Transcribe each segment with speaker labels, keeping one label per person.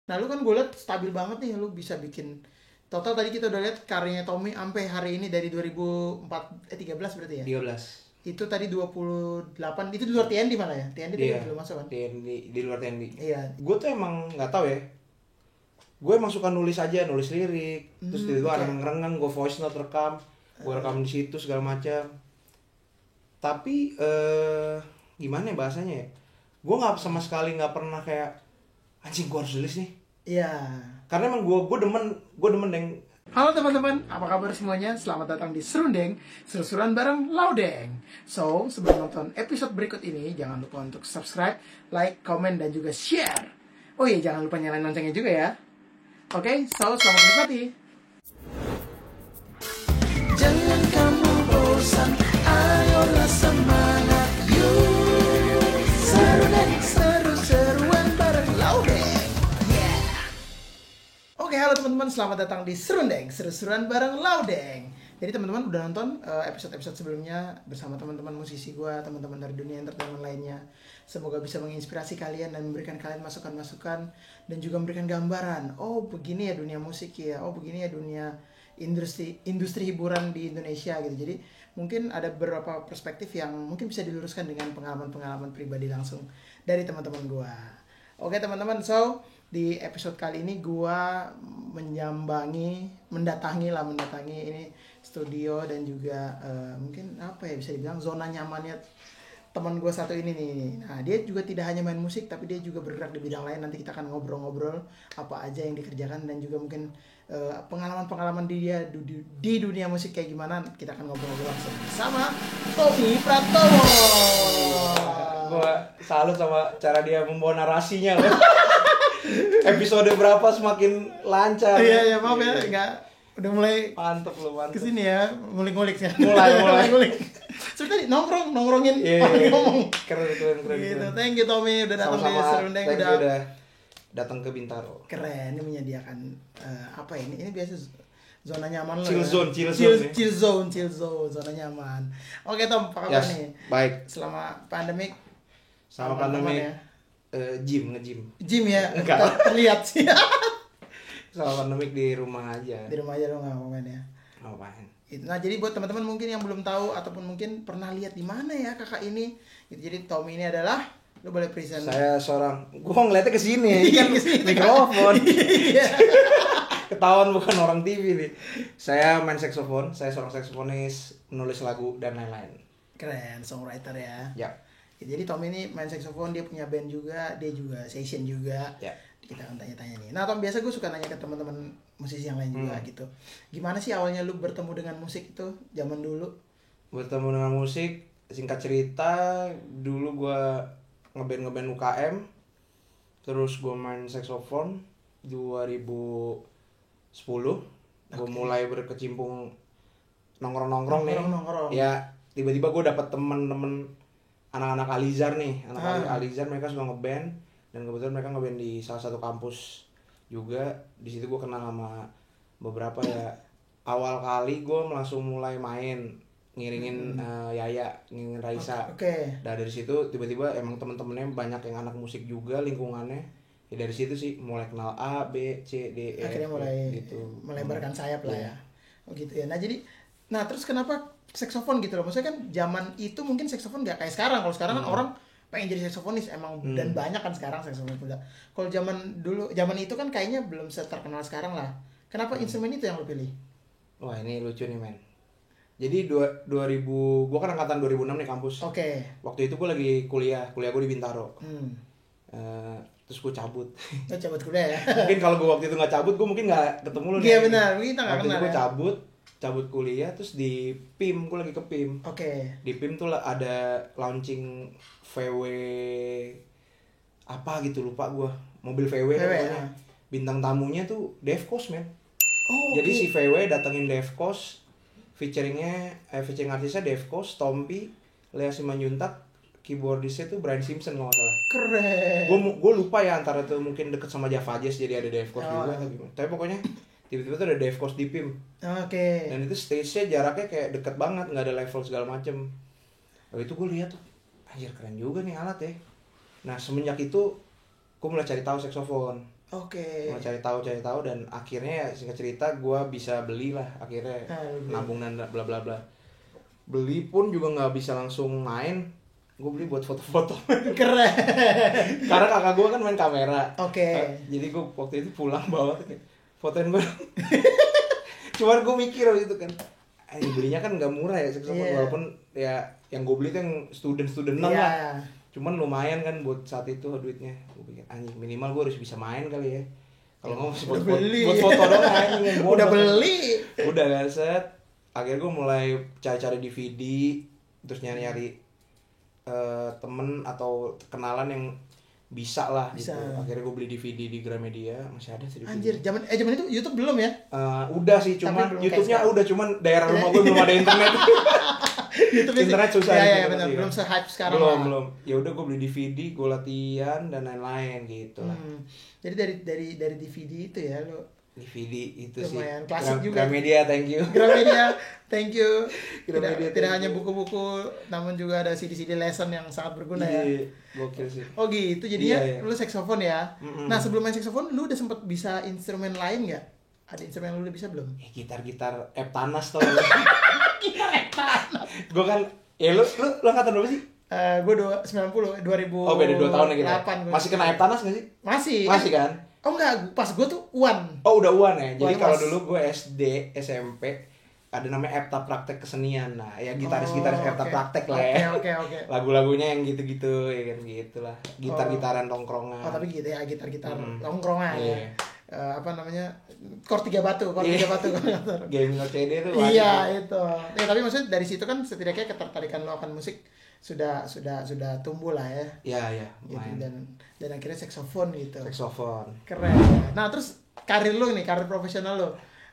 Speaker 1: Nah lu kan gue liat stabil banget nih, lu bisa bikin total tadi kita udah lihat karyanya Tommy sampai hari ini dari 13 berarti ya.
Speaker 2: 13.
Speaker 1: Itu tadi 28, itu di luar TND malah ya. TND tadi
Speaker 2: Iya,
Speaker 1: belum masuk kan?
Speaker 2: di luar TND.
Speaker 1: Iya.
Speaker 2: Gue tuh emang nggak tahu ya. Gue emang suka nulis aja, nulis lirik. Terus tiba-tiba ada ngerenggang, gue voice note rekam, gue rekam di situ segala macam. Tapi gimana ya bahasanya ya? Gue nggak sama sekali nggak pernah kayak anjing gue harus nulis nih.
Speaker 1: Iya.
Speaker 2: Karena emang gue demen deng.
Speaker 1: Halo teman-teman, apa kabar semuanya? Selamat datang di Serundeng, seru-seruan bareng Laudeng. So, sebelum nonton episode berikut ini, jangan lupa untuk subscribe, like, komen, dan juga share. Oh iya, jangan lupa nyalain loncengnya juga ya. Oke, so selamat menikmati. Jangan kamu bosan, ayolah semangat, yuk. Serundeng, seru-seruan bareng Laudeng. Oke, halo teman-teman, selamat datang di Serundeng, seru-seruan bareng Laudeng. Jadi teman-teman udah nonton episode-episode sebelumnya bersama teman-teman musisi gua, teman-teman dari dunia entertainment lainnya. Semoga bisa menginspirasi kalian dan memberikan kalian masukan-masukan dan juga memberikan gambaran. Oh, begini ya dunia musik ya. Oh, begini ya dunia industri hiburan di Indonesia gitu. Jadi mungkin ada beberapa perspektif yang mungkin bisa diluruskan dengan pengalaman-pengalaman pribadi langsung dari teman-teman gua. Oke teman-teman, so di episode kali ini gua mendatangi ini studio dan juga mungkin apa ya bisa dibilang zona nyamannya teman gue satu ini nih. Nah, dia juga tidak hanya main musik tapi dia juga bergerak di bidang lain. Nanti kita akan ngobrol-ngobrol apa aja yang dikerjakan dan juga mungkin pengalaman-pengalaman dia di dunia musik kayak gimana. Kita akan ngobrol-ngobrol langsung sama Tommy Pratomo.
Speaker 2: Gue salut sama cara dia membawa narasinya loh. Episode berapa semakin lancar.
Speaker 1: Iya, maaf ya, enggak udah mulai
Speaker 2: mantep
Speaker 1: kesini ya, ngulik-ngulik ya.
Speaker 2: Mulai.
Speaker 1: Seperti tadi nongkrongin ngomong.
Speaker 2: Keren.
Speaker 1: Gitu. Thank you Tommy udah datang di Serundeng,
Speaker 2: udah datang ke Bintaro.
Speaker 1: Keren, ini menyediakan apa ini? Ini biasa zona nyaman lo. Chill zone, zona nyaman. Oke Tom, apa kabar nih?
Speaker 2: Baik.
Speaker 1: Selama pandemik.
Speaker 2: Ya? Gym
Speaker 1: ya?
Speaker 2: Enggak.
Speaker 1: Terlihat sih.
Speaker 2: Selama pandemik di rumah aja.
Speaker 1: Di rumah aja lo nggak ngapain ya?
Speaker 2: Ngapain?
Speaker 1: Nah jadi buat teman-teman mungkin yang belum tahu ataupun mungkin pernah lihat di mana ya kakak ini. Jadi Tommy ini adalah, lo boleh present.
Speaker 2: Saya gua ngeliatnya ke sini kan mikrofon. Ketahuan bukan orang TV nih. Saya main saksofon, saya seorang saksofonis, menulis lagu dan lain-lain.
Speaker 1: Keren, songwriter ya.
Speaker 2: Ya.
Speaker 1: Jadi Tom ini main saksofon, dia punya band juga, dia juga session juga.
Speaker 2: Ya.
Speaker 1: Kita akan tanya-tanya nih. Nah Tom, biasa gue suka nanya ke teman-teman musisi yang lain juga gitu. Gimana sih awalnya lu bertemu dengan musik itu zaman dulu?
Speaker 2: Bertemu dengan musik, singkat cerita, dulu gue ngeband UKM, terus gue main saksofon 2010. Gue mulai berkecimpung nongkrong nih. Ya tiba-tiba gue dapet temen-temen anak-anak Alizar nih, Alizar mereka suka ngeband dan kebetulan mereka ngeband di salah satu kampus juga. Di situ gue kenal sama beberapa ya. Awal kali gue langsung mulai main ngiringin Yaya, ngiringin Raisa.
Speaker 1: Oke.
Speaker 2: Nah dari situ tiba-tiba emang temen-temennya banyak yang anak musik juga lingkungannya. Ya dari situ sih mulai kenal A, B, C, D, E.
Speaker 1: Akhirnya mulai
Speaker 2: gitu.
Speaker 1: Melebarkan sayap lah ya. Oh gitu ya. Nah terus kenapa saksofon gitu loh? Maksudnya kan zaman itu mungkin saksofon nggak kayak sekarang. Kalau sekarang kan orang pengen jadi saksofonis emang dan banyak kan sekarang saksofonis muda. Kalau zaman itu kan kayaknya belum terkenal sekarang lah. Kenapa instrumen itu yang lo pilih?
Speaker 2: Wah ini lucu nih men. Jadi 2000, gue kan angkatan 2006 nih kampus.
Speaker 1: Oke.
Speaker 2: Waktu itu gue lagi kuliah gue di Bintaro. Terus gue cabut.
Speaker 1: Cabut kuliah ya.
Speaker 2: Mungkin kalau gue waktu itu nggak cabut, gue mungkin nggak ketemu lo nih.
Speaker 1: Iya benar, kita nggak kenal.
Speaker 2: Gue cabut kuliah, terus di PIM, gue lagi ke PIM.
Speaker 1: Oke.
Speaker 2: Di PIM tuh ada launching VW apa gitu lupa gue, mobil VW pokoknya. Bintang tamunya tuh Devkos men. Jadi si VW datengin Devkos, featuring artisnya Devkos, Tompi, Lea Simanjuntak, keyboardisnya tuh Brian Simpson kalau nggak salah.
Speaker 1: Keren.
Speaker 2: Gue lupa ya antara tuh mungkin deket sama Java Jazz jadi ada Devkos juga atau gimana. Tapi pokoknya tiba-tiba tuh ada Devkos di PIM.
Speaker 1: Oke.
Speaker 2: Dan itu stage-nya jaraknya kayak deket banget, nggak ada level segala macem. Lalu itu gue lihat tuh, anjir keren juga nih alat ya. Nah semenjak itu gue mulai cari tahu saksofon.
Speaker 1: Oke.
Speaker 2: Mau cari tahu dan akhirnya ya singkat cerita gue bisa beli lah akhirnya, nabung dan bla bla bla. Beli pun juga nggak bisa langsung main, gue beli buat foto-foto.
Speaker 1: Keren.
Speaker 2: Karena kakak gue kan main kamera.
Speaker 1: Oke.
Speaker 2: Jadi gue waktu itu pulang bawa fotoin gue. Cuman gue mikir waktu itu kan, belinya kan nggak murah ya saxophone, walaupun ya yang gue beli tuh yang student-studentan lah. Cuman lumayan kan buat saat itu duitnya. Gue pikir anjing minimal gue harus bisa main kali ya. Kalau nggak mau buat foto doang anjing.
Speaker 1: Udah beli.
Speaker 2: Udah kan set. Akhirnya gue mulai cari-cari DVD, terus nyari-nyari temen atau kenalan yang bisa lah gitu. Akhirnya gue beli DVD di Gramedia, masih ada sih DVD.
Speaker 1: Anjir, zaman itu YouTube belum ya?
Speaker 2: Udah sih, cuma YouTube-nya udah, cuman daerah rumah gue belum ada internet. Internet susah.
Speaker 1: Iya, benar. Belum se-hype sekarang.
Speaker 2: Belum. Ya udah gue beli DVD, gue latihan dan lain-lain gitu lah.
Speaker 1: Jadi dari DVD itu ya lo
Speaker 2: DVD itu
Speaker 1: lumayan
Speaker 2: sih.
Speaker 1: klasik juga.
Speaker 2: Gramedia, thank you.
Speaker 1: Gramedia, thank you. Tidak
Speaker 2: thank
Speaker 1: hanya
Speaker 2: you.
Speaker 1: buku-buku, namun juga ada CD-CD lesson yang sangat berguna ya.
Speaker 2: Gokil sih.
Speaker 1: Oh gitu, jadinya
Speaker 2: Iya.
Speaker 1: lu saksofon ya. Nah sebelum main saksofon, lu udah sempet bisa instrumen lain nggak? Ada instrumen yang lu udah bisa belum?
Speaker 2: Gitar Eptanas tau gak? Gitar Eptanas. Gue kan, lu angkatan berapa sih?
Speaker 1: Gue 2000.
Speaker 2: Oh beda 2 tahun ya kita. Masih kena Eptanas gak sih? Masih kan?
Speaker 1: Oh enggak, pas gue tuh UAN.
Speaker 2: Oh udah UAN ya. Jadi kalau
Speaker 1: UAN
Speaker 2: dulu gue SD, SMP ada namanya Epta Praktek Kesenian. Nah, ya gitaris-gitaris Epta Praktek lah ya.
Speaker 1: Oke.
Speaker 2: Lagu-lagunya yang gitu-gitu ya kan gitulah. Gitar-gitaran tongkrongan.
Speaker 1: Oh tapi gitu ya, gitar-gitar tongkrongan ya.
Speaker 2: Iya.
Speaker 1: Apa namanya? Chord 3 batu.
Speaker 2: Game CD tuh.
Speaker 1: Iya, itu. Ya tapi maksudnya dari situ kan setidaknya ketertarikan lo akan musik sudah tumbuh lah ya.
Speaker 2: Iya,
Speaker 1: gitu. Dan akhirnya saksofon gitu.
Speaker 2: Saksofon.
Speaker 1: Keren. Nah, terus karir profesional lo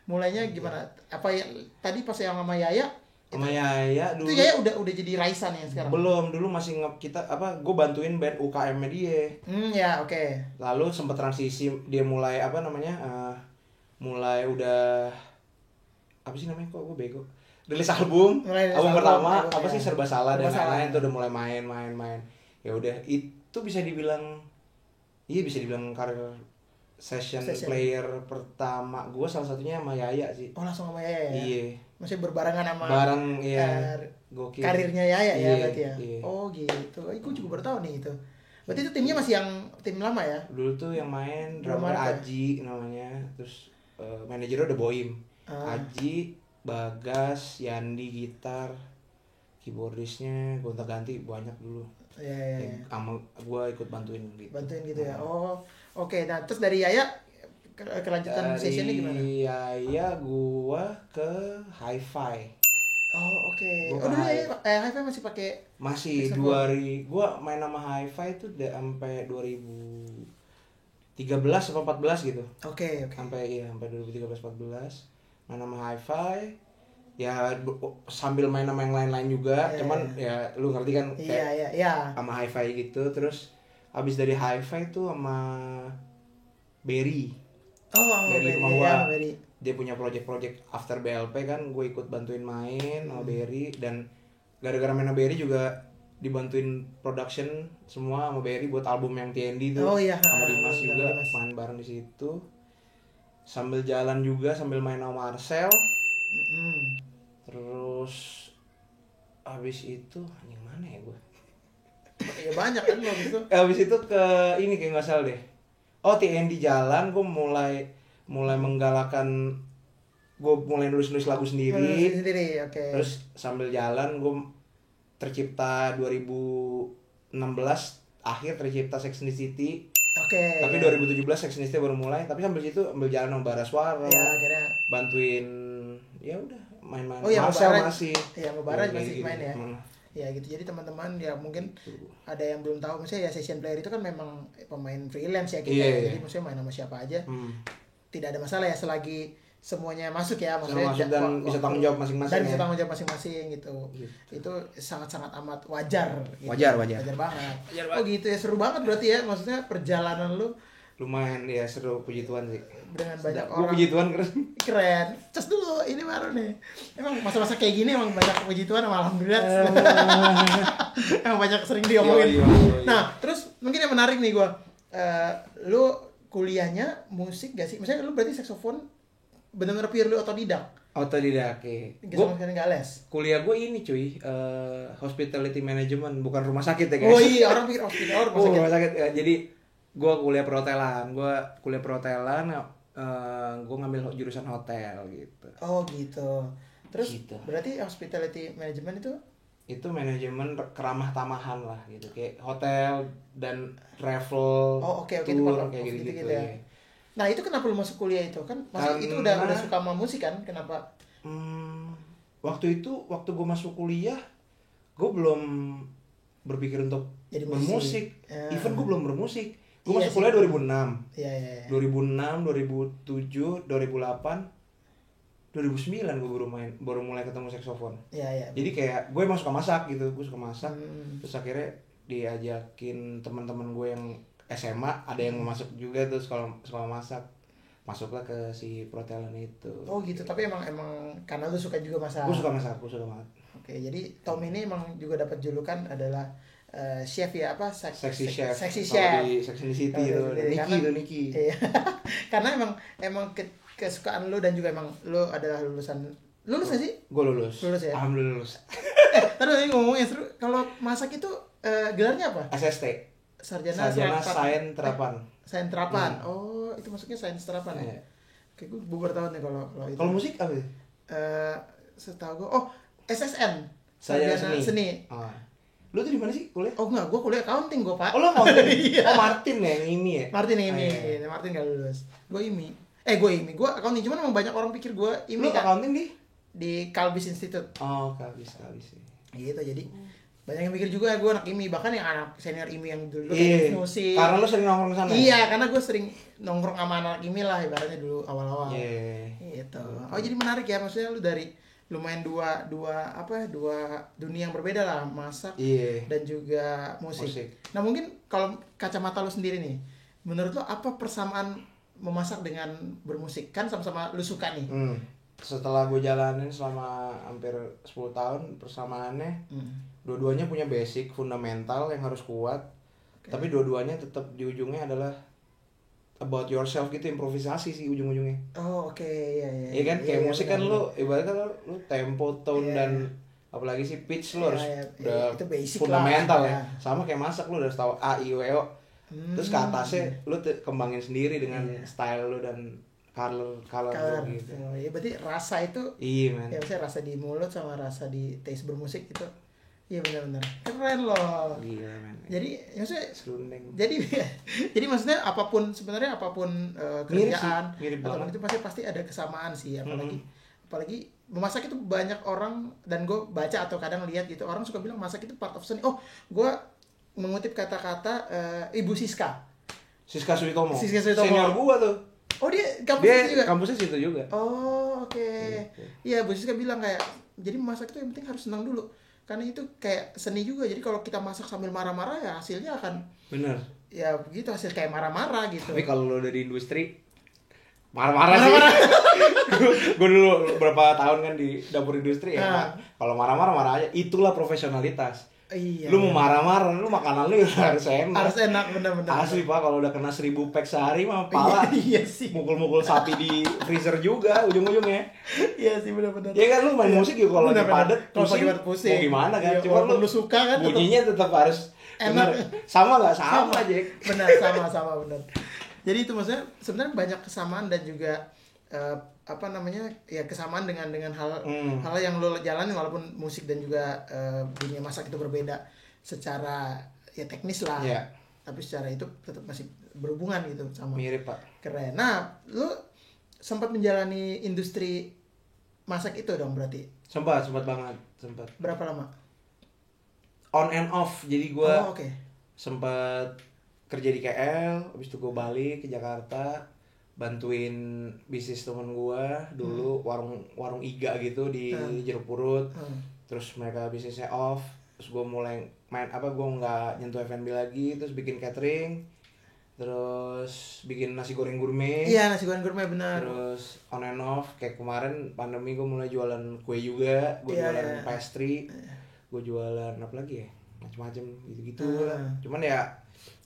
Speaker 1: mulainya gimana? Apa ya tadi pas yang sama Yaya?
Speaker 2: Sama Yaya dulu.
Speaker 1: Itu Yaya udah jadi Raisan ya sekarang?
Speaker 2: Belum, dulu masih gue bantuin band UKM-nya dia.
Speaker 1: Ya, oke.
Speaker 2: Lalu sempat transisi dia mulai mulai udah apa sih namanya, kok gue bego. Rilis album pertama apa sih Serba Salah dan lain-lain tuh udah mulai main. Ya udah itu bisa dibilang karir session player pertama gue salah satunya sama Yaya sih.
Speaker 1: Oh langsung sama Yaya ya?
Speaker 2: Iya.
Speaker 1: Masih berbarengan sama
Speaker 2: gokil.
Speaker 1: Karirnya Yaya ya berarti ya?
Speaker 2: Iya.
Speaker 1: Oh gitu, gue juga baru tahu nih itu. Berarti itu timnya masih yang tim lama ya?
Speaker 2: Dulu tuh yang main drummer Aji namanya, terus manajernya udah Boim. Aji, Bagas, Yandi gitar, keyboardisnya gonta-ganti banyak dulu.
Speaker 1: Iya.
Speaker 2: Sama gue ikut bantuin gitu.
Speaker 1: Ya. Oh, oke. Nah, terus dari Yaya kelanjutan sessionnya gimana?
Speaker 2: Dari Yaya gue ke Hi-Fi.
Speaker 1: Oh, oke. Dulu Hi-Fi masih pakai
Speaker 2: gue main sama Hi-Fi itu udah sampai 2013 atau 14 gitu.
Speaker 1: Oke.
Speaker 2: Sampai 2013-14 main sama Hi-Fi. Ya sambil main sama yang lain-lain juga, cuman ya lu ngerti kan kayak sama Hi-Fi gitu. Terus abis dari Hi-Fi tuh sama Berry. Berry Kumahua. Dia punya project after BLP kan, gue ikut bantuin main sama Berry, dan gara-gara main sama Berry juga dibantuin production semua sama Berry buat album yang TND tuh. Sama Dimas juga main bareng di situ. Sambil jalan juga sambil main sama Marcel. Terus abis itu anjing mana ya gue?
Speaker 1: Ya banyak kan lo gitu.
Speaker 2: Abis itu ke ini kayak nggak salah deh. Oh TND jalan, gue mulai menggalakkan, gue mulai nulis lagu sendiri.
Speaker 1: Okay.
Speaker 2: Terus sambil jalan gue tercipta 2016 akhir tercipta Sex and the City. Tapi 2017 Sex and the City baru mulai. Tapi sambil situ ambil jalan sama Bara Suara.
Speaker 1: Ya akhirnya
Speaker 2: bantuin ya udah main-main.
Speaker 1: Marcel
Speaker 2: masih.
Speaker 1: Iya, Bara masih main ya. Ya gitu. Jadi teman-teman ya mungkin ada yang belum tahu, maksudnya ya session player itu kan memang pemain freelance ya kita. Jadi maksudnya main sama siapa aja. Tidak ada masalah ya selagi semuanya masuk ya, maksudnya
Speaker 2: dan bisa tanggung jawab masing-masing.
Speaker 1: Dan bisa tanggung jawab masing-masing gitu. Itu sangat-sangat amat wajar gitu.
Speaker 2: Wajar
Speaker 1: banget. Oh gitu ya, seru banget berarti ya, maksudnya perjalanan lu
Speaker 2: lumayan ya, seru. Puji Tuhan sih
Speaker 1: dengan banyak orang.
Speaker 2: Puji Tuhan
Speaker 1: keren. Cus dulu ini baru nih, emang masa-masa kayak gini emang banyak puji Tuhan sama alhamdulillah. Emang banyak sering diomongin. Nah terus mungkin yang menarik nih gue, lu kuliahnya musik gak sih? Misalnya lu berarti saksofon benar-benar purely otodidak.
Speaker 2: Otodidak, ya.
Speaker 1: Gak sama sekali gak les.
Speaker 2: Kuliah gue ini cuy, hospitality management, bukan rumah sakit ya guys.
Speaker 1: Oh iya, orang pikir hospital, rumah sakit.
Speaker 2: Rumah sakit. Ya, jadi gue kuliah perhotelan, gue ngambil jurusan hotel gitu.
Speaker 1: Oh gitu. Terus
Speaker 2: Gitu.
Speaker 1: berarti hospitality management
Speaker 2: itu manajemen keramah tamahan lah gitu, kayak hotel dan travel,
Speaker 1: oke, itu
Speaker 2: tour
Speaker 1: part of
Speaker 2: kayak gitu,
Speaker 1: gitu ya. Nah itu kenapa lu masuk kuliah itu kan? Masih itu udah suka sama musik kan? Kenapa?
Speaker 2: Waktu gue masuk kuliah, gue belum berpikir untuk
Speaker 1: jadi
Speaker 2: bermusik. Even gue belum bermusik. Gue
Speaker 1: Iya
Speaker 2: masuk kuliah 2006.
Speaker 1: Iya.
Speaker 2: 2006, 2007, 2008, 2009 gue baru mulai ketemu saksofon.
Speaker 1: Iya.
Speaker 2: Jadi kayak gue emang suka masak gitu, gue suka masak. Terus akhirnya diajakin teman-teman gue yang SMA, ada yang mau masuk juga tuh sekolah masak. Masuklah ke si perhotelan itu.
Speaker 1: Oh gitu, tapi emang karena lu suka juga masak.
Speaker 2: Gue suka masak, gue suka banget.
Speaker 1: Oke, jadi Tom ini emang juga dapat julukan adalah chef ya, apa?
Speaker 2: Seksi chef.
Speaker 1: Seksi chef.
Speaker 2: Di Sex and the City itu. Niki.
Speaker 1: Iya. Karena emang kesukaan lu dan juga emang lu adalah lulus gak sih?
Speaker 2: Gue lulus.
Speaker 1: Lulus ya?
Speaker 2: Alhamdulillah lulus.
Speaker 1: Terus ini ngomongnya seru. Kalau masak itu gelarnya apa?
Speaker 2: SST.
Speaker 1: Sarjana
Speaker 2: Sains Terapan.
Speaker 1: Sains Terapan. Oh, itu masuknya Sains Terapan.
Speaker 2: Iya.
Speaker 1: Oke, gue baru tahu nih kalau itu.
Speaker 2: Kalau musik apa sih?
Speaker 1: Setahu gue, SSN.
Speaker 2: Sarjana
Speaker 1: Seni.
Speaker 2: Oh. Lu tuh di mana sih kuliah?
Speaker 1: Oh enggak, gue kuliah accounting gue, Pak.
Speaker 2: Oh, lu accounting?
Speaker 1: Iya.
Speaker 2: Oh, Martin ya, yang ini ya?
Speaker 1: Martin yang IMI.
Speaker 2: Iya.
Speaker 1: Martin gak lulus. Gue IMI. Gue accounting. Cuman emang banyak orang pikir gue IMI
Speaker 2: Lu
Speaker 1: kan.
Speaker 2: accounting
Speaker 1: Di Kalbis Institute.
Speaker 2: Oh, Kalbis sih.
Speaker 1: Gitu, jadi banyak yang mikir juga gue anak IMI. Bahkan yang anak senior IMI yang dulu musik.
Speaker 2: Karena lu sering nongkrong sana.
Speaker 1: Iya, karena gue sering nongkrong sama anak IMI lah ibaratnya dulu awal-awal.
Speaker 2: Iya.
Speaker 1: Gitu. Oh, jadi menarik ya, maksudnya lu dari lumayan dua dunia yang berbeda lah, masak dan juga musik. Nah mungkin kalau kacamata lu sendiri nih, menurut lu apa persamaan memasak dengan bermusik? Kan sama-sama lu suka nih.
Speaker 2: Setelah gue jalanin selama hampir 10 tahun, persamaannya dua-duanya punya basic fundamental yang harus kuat. Tapi dua-duanya tetap di ujungnya adalah about yourself gitu, improvisasi sih ujung-ujungnya.
Speaker 1: Oh oke, iya.
Speaker 2: Iya kan, kayak musik kan lu ibaratnya lu tempo, tone dan apalagi sih pitch lu harus udah
Speaker 1: itu basic
Speaker 2: fundamental
Speaker 1: lah,
Speaker 2: ya. Sama kayak masak lu udah tahu A I U E O. Terus ke atasnya lu kembangin sendiri dengan style lu dan color lu gitu.
Speaker 1: Oh, iya berarti rasa itu
Speaker 2: iya man.
Speaker 1: Ya maksudnya rasa di mulut sama rasa di taste bermusik itu. Iya benar-benar keren loh.
Speaker 2: Iya man.
Speaker 1: Jadi maksudnya
Speaker 2: serundeng.
Speaker 1: Jadi maksudnya apapun kerjaan
Speaker 2: mirip
Speaker 1: atau itu pasti ada kesamaan sih, apalagi memasak itu banyak orang, dan gue baca atau kadang lihat gitu orang suka bilang masak itu part of seni. Oh, gue mengutip kata-kata Ibu Siska Suitomo.
Speaker 2: Senior gua tuh.
Speaker 1: Oh dia kampusnya juga.
Speaker 2: Kampusnya situ juga.
Speaker 1: Oh oke. Iya, Bu Siska bilang kayak jadi memasak itu yang penting harus senang dulu. Karena itu kayak seni juga. Jadi kalau kita masak sambil marah-marah ya hasilnya akan
Speaker 2: bener.
Speaker 1: Ya begitu, hasil kayak marah-marah gitu.
Speaker 2: Tapi kalau lo udah di industri marah-marah sih. Gue dulu berapa tahun kan di dapur industri ya. Kalau marah-marah marah aja. Itulah profesionalitas.
Speaker 1: Iya.
Speaker 2: Lu mau marah-marah, lu makanan lu harus enak.
Speaker 1: Harus enak, benar-benar.
Speaker 2: Asli Pak, kalau udah kena 1000 pack sehari mah pala.
Speaker 1: Iya sih.
Speaker 2: Mukul-mukul sapi di freezer juga ujung-ujungnya.
Speaker 1: Iya sih, benar-benar.
Speaker 2: Ya kan lu main musik juga kalau lagi padet,
Speaker 1: pusing.
Speaker 2: Mau gimana kan?
Speaker 1: Cuma lu suka kan
Speaker 2: bunyinya tetap harus
Speaker 1: enak.
Speaker 2: Sama enggak? Sama, Jack.
Speaker 1: Benar, sama benar. Jadi itu maksudnya sebenarnya banyak kesamaan dan juga kesamaan dengan hal yang lo jalani, walaupun musik dan juga dunia masak itu berbeda secara ya teknis lah.
Speaker 2: Yeah.
Speaker 1: Tapi secara itu tetap masih berhubungan gitu sama.
Speaker 2: Mirip, Pak.
Speaker 1: Keren. Nah, lo sempat menjalani industri masak itu dong berarti?
Speaker 2: Sempat banget.
Speaker 1: Berapa lama?
Speaker 2: On and off. Jadi gue
Speaker 1: okay.
Speaker 2: sempat kerja di KL, habis itu gue balik ke Jakarta, bantuin bisnis temen gue dulu, warung iga gitu di Jeruk Purut. Terus mereka bisnisnya off, terus gue mulai gue nggak nyentuh F&B lagi, terus bikin catering, terus bikin nasi goreng gourmet.
Speaker 1: Iya, nasi goreng gourmet benar.
Speaker 2: Terus on and off, kayak kemarin pandemi gue mulai jualan kue juga, gue jualan pastry, gue jualan apa lagi ya, macam-macam gitu-gitu lah. Cuman ya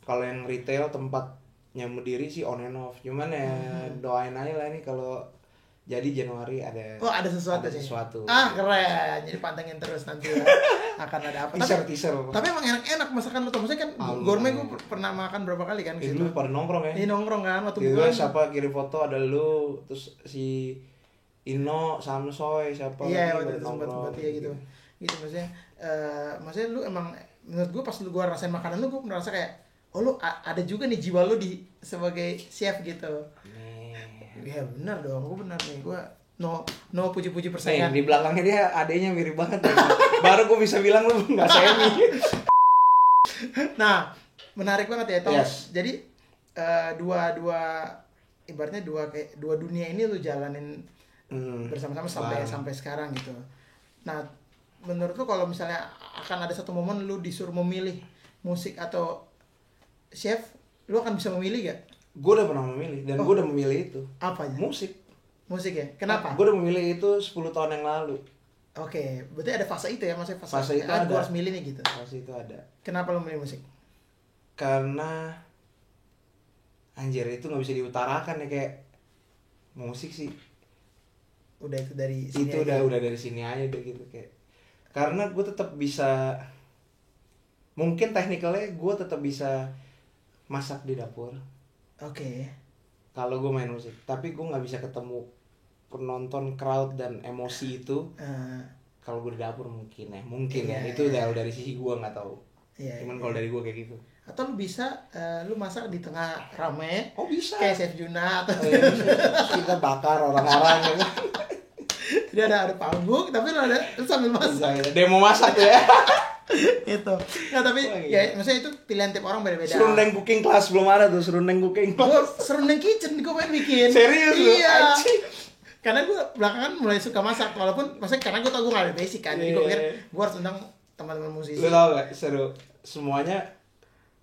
Speaker 2: kalau yang retail tempat nyambut diri sih on and off. Cuman ya doain aja lah nih kalau jadi Januari ada
Speaker 1: ada sesuatu
Speaker 2: ada
Speaker 1: sih.
Speaker 2: sesuatu.
Speaker 1: Keren. Jadi pantengin terus nanti ya. Akan ada apa.
Speaker 2: Teaser.
Speaker 1: Tapi emang enak masakan lu tuh. Maksudnya kan gourmet gue pernah makan berapa kali kan gitu.
Speaker 2: Lu pada nongkrong ya?
Speaker 1: Iya nongkrong kan waktu
Speaker 2: Gitu
Speaker 1: bulan.
Speaker 2: siapa kirim foto ada lu, terus si Ino, Samsoy, siapa
Speaker 1: Iya,
Speaker 2: lagi
Speaker 1: waktu itu sempat ya gitu. Gitu maksudnya lu emang menurut gue pas lu gua rasain makanan lu, gue merasa kayak lu ada juga nih jiwa lu sebagai chef gitu. Iya benar dong, gue benar nih, gue no puji-puji persaingan.
Speaker 2: Di belakangnya dia adanya mirip banget. Baru gue bisa bilang lu nggak semi.
Speaker 1: Nah, menarik banget ya, Tom.
Speaker 2: Yes.
Speaker 1: Jadi dua ibaratnya dua dunia ini lu jalanin bersama-sama sampai sekarang gitu. Nah, menurut lu kalau misalnya akan ada satu momen lu disuruh memilih musik atau chef, lu akan bisa memilih gak?
Speaker 2: Gue udah pernah memilih dan gue udah memilih itu.
Speaker 1: Apa aja? Musik ya? Kenapa?
Speaker 2: Gue udah memilih itu 10 tahun yang lalu.
Speaker 1: Oke, berarti ada fase itu ya, maksudnya
Speaker 2: Fase itu ada.
Speaker 1: gue harus milih nih gitu.
Speaker 2: Fase itu ada.
Speaker 1: Kenapa lu milih musik?
Speaker 2: Karena anjir itu nggak bisa diutarakan ya, kayak musik sih.
Speaker 1: Udah itu dari sini
Speaker 2: Itu
Speaker 1: aja.
Speaker 2: udah dari sini aja deh gitu kayak. Karena gue tetap bisa, mungkin teknikalnya gue tetap bisa masak di dapur.
Speaker 1: Oke.
Speaker 2: Kalau gue main musik, tapi gue nggak bisa ketemu penonton, crowd dan emosi itu. Kalau gue di dapur mungkin ya itu dari sisi gue nggak tahu. Cuman kalau dari gue kayak gitu.
Speaker 1: Atau lu bisa lu masak di tengah rame.
Speaker 2: Oh bisa.
Speaker 1: Kayak Chef Juna atau
Speaker 2: Terus kita bakar orang-orang gitu.
Speaker 1: Jadi ada panggung tapi lu sambil masak.
Speaker 2: Demo masak ya.
Speaker 1: Itu. Nah, tapi ya maksudnya itu pilihan tiap orang beda-beda.
Speaker 2: Serundeng cooking class belum ada tuh, serundeng cooking class.
Speaker 1: Serundeng kitchen gue pengen bikin.
Speaker 2: Serius lu?
Speaker 1: Iya. Karena gue belakangan mulai suka masak, walaupun maksudnya karena gue tau gue gak ada basic kan. Jadi gue pikir gue harus undang teman-teman musisi.
Speaker 2: Lu tau gak seru? Semuanya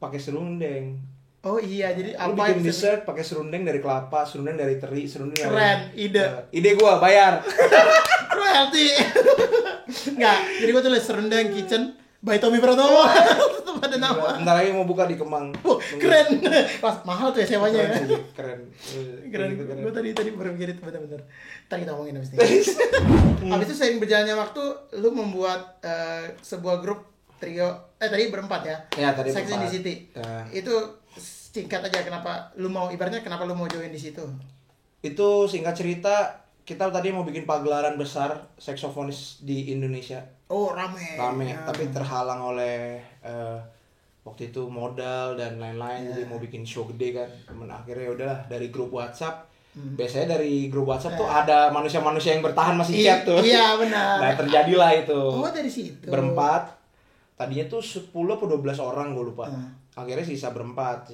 Speaker 2: pakai serundeng.
Speaker 1: Oh iya, jadi
Speaker 2: Lu
Speaker 1: apa
Speaker 2: bikin dessert pakai serundeng dari kelapa, serundeng dari teri, serundeng
Speaker 1: keren, ide.
Speaker 2: Ide gua bayar.
Speaker 1: Royalty. Enggak, jadi gue tulis serundeng kitchen by Tommy Pratomo. Tetap ada nama.
Speaker 2: Bentar lagi mau buka di Kemang.
Speaker 1: Keren. Pas mahal tuh ya sewanya ya.
Speaker 2: Keren.
Speaker 1: Gue tadi baru mikir itu bener-bener. Ntar kita ngomongin abis ini. Abis itu seiring berjalannya waktu, lu membuat sebuah grup trio. Tadi berempat ya.
Speaker 2: Ya tadi
Speaker 1: Sex and the
Speaker 2: berempat.
Speaker 1: City. Itu singkat aja kenapa lu mau join di situ?
Speaker 2: Itu singkat cerita, kita tadi mau bikin pagelaran besar saksofonis di Indonesia.
Speaker 1: Oh rame. Ya.
Speaker 2: Tapi terhalang oleh waktu itu modal dan lain-lain. Jadi mau bikin show gede kan. Cuman akhirnya udahlah dari grup WhatsApp. Biasanya dari grup WhatsApp tuh ada manusia-manusia yang bertahan masih chat tuh.
Speaker 1: Iya benar.
Speaker 2: Nah terjadilah itu.
Speaker 1: Oh dari situ.
Speaker 2: Berempat. Tadinya tuh 10 atau 12 orang gue lupa. Akhirnya sisa berempat.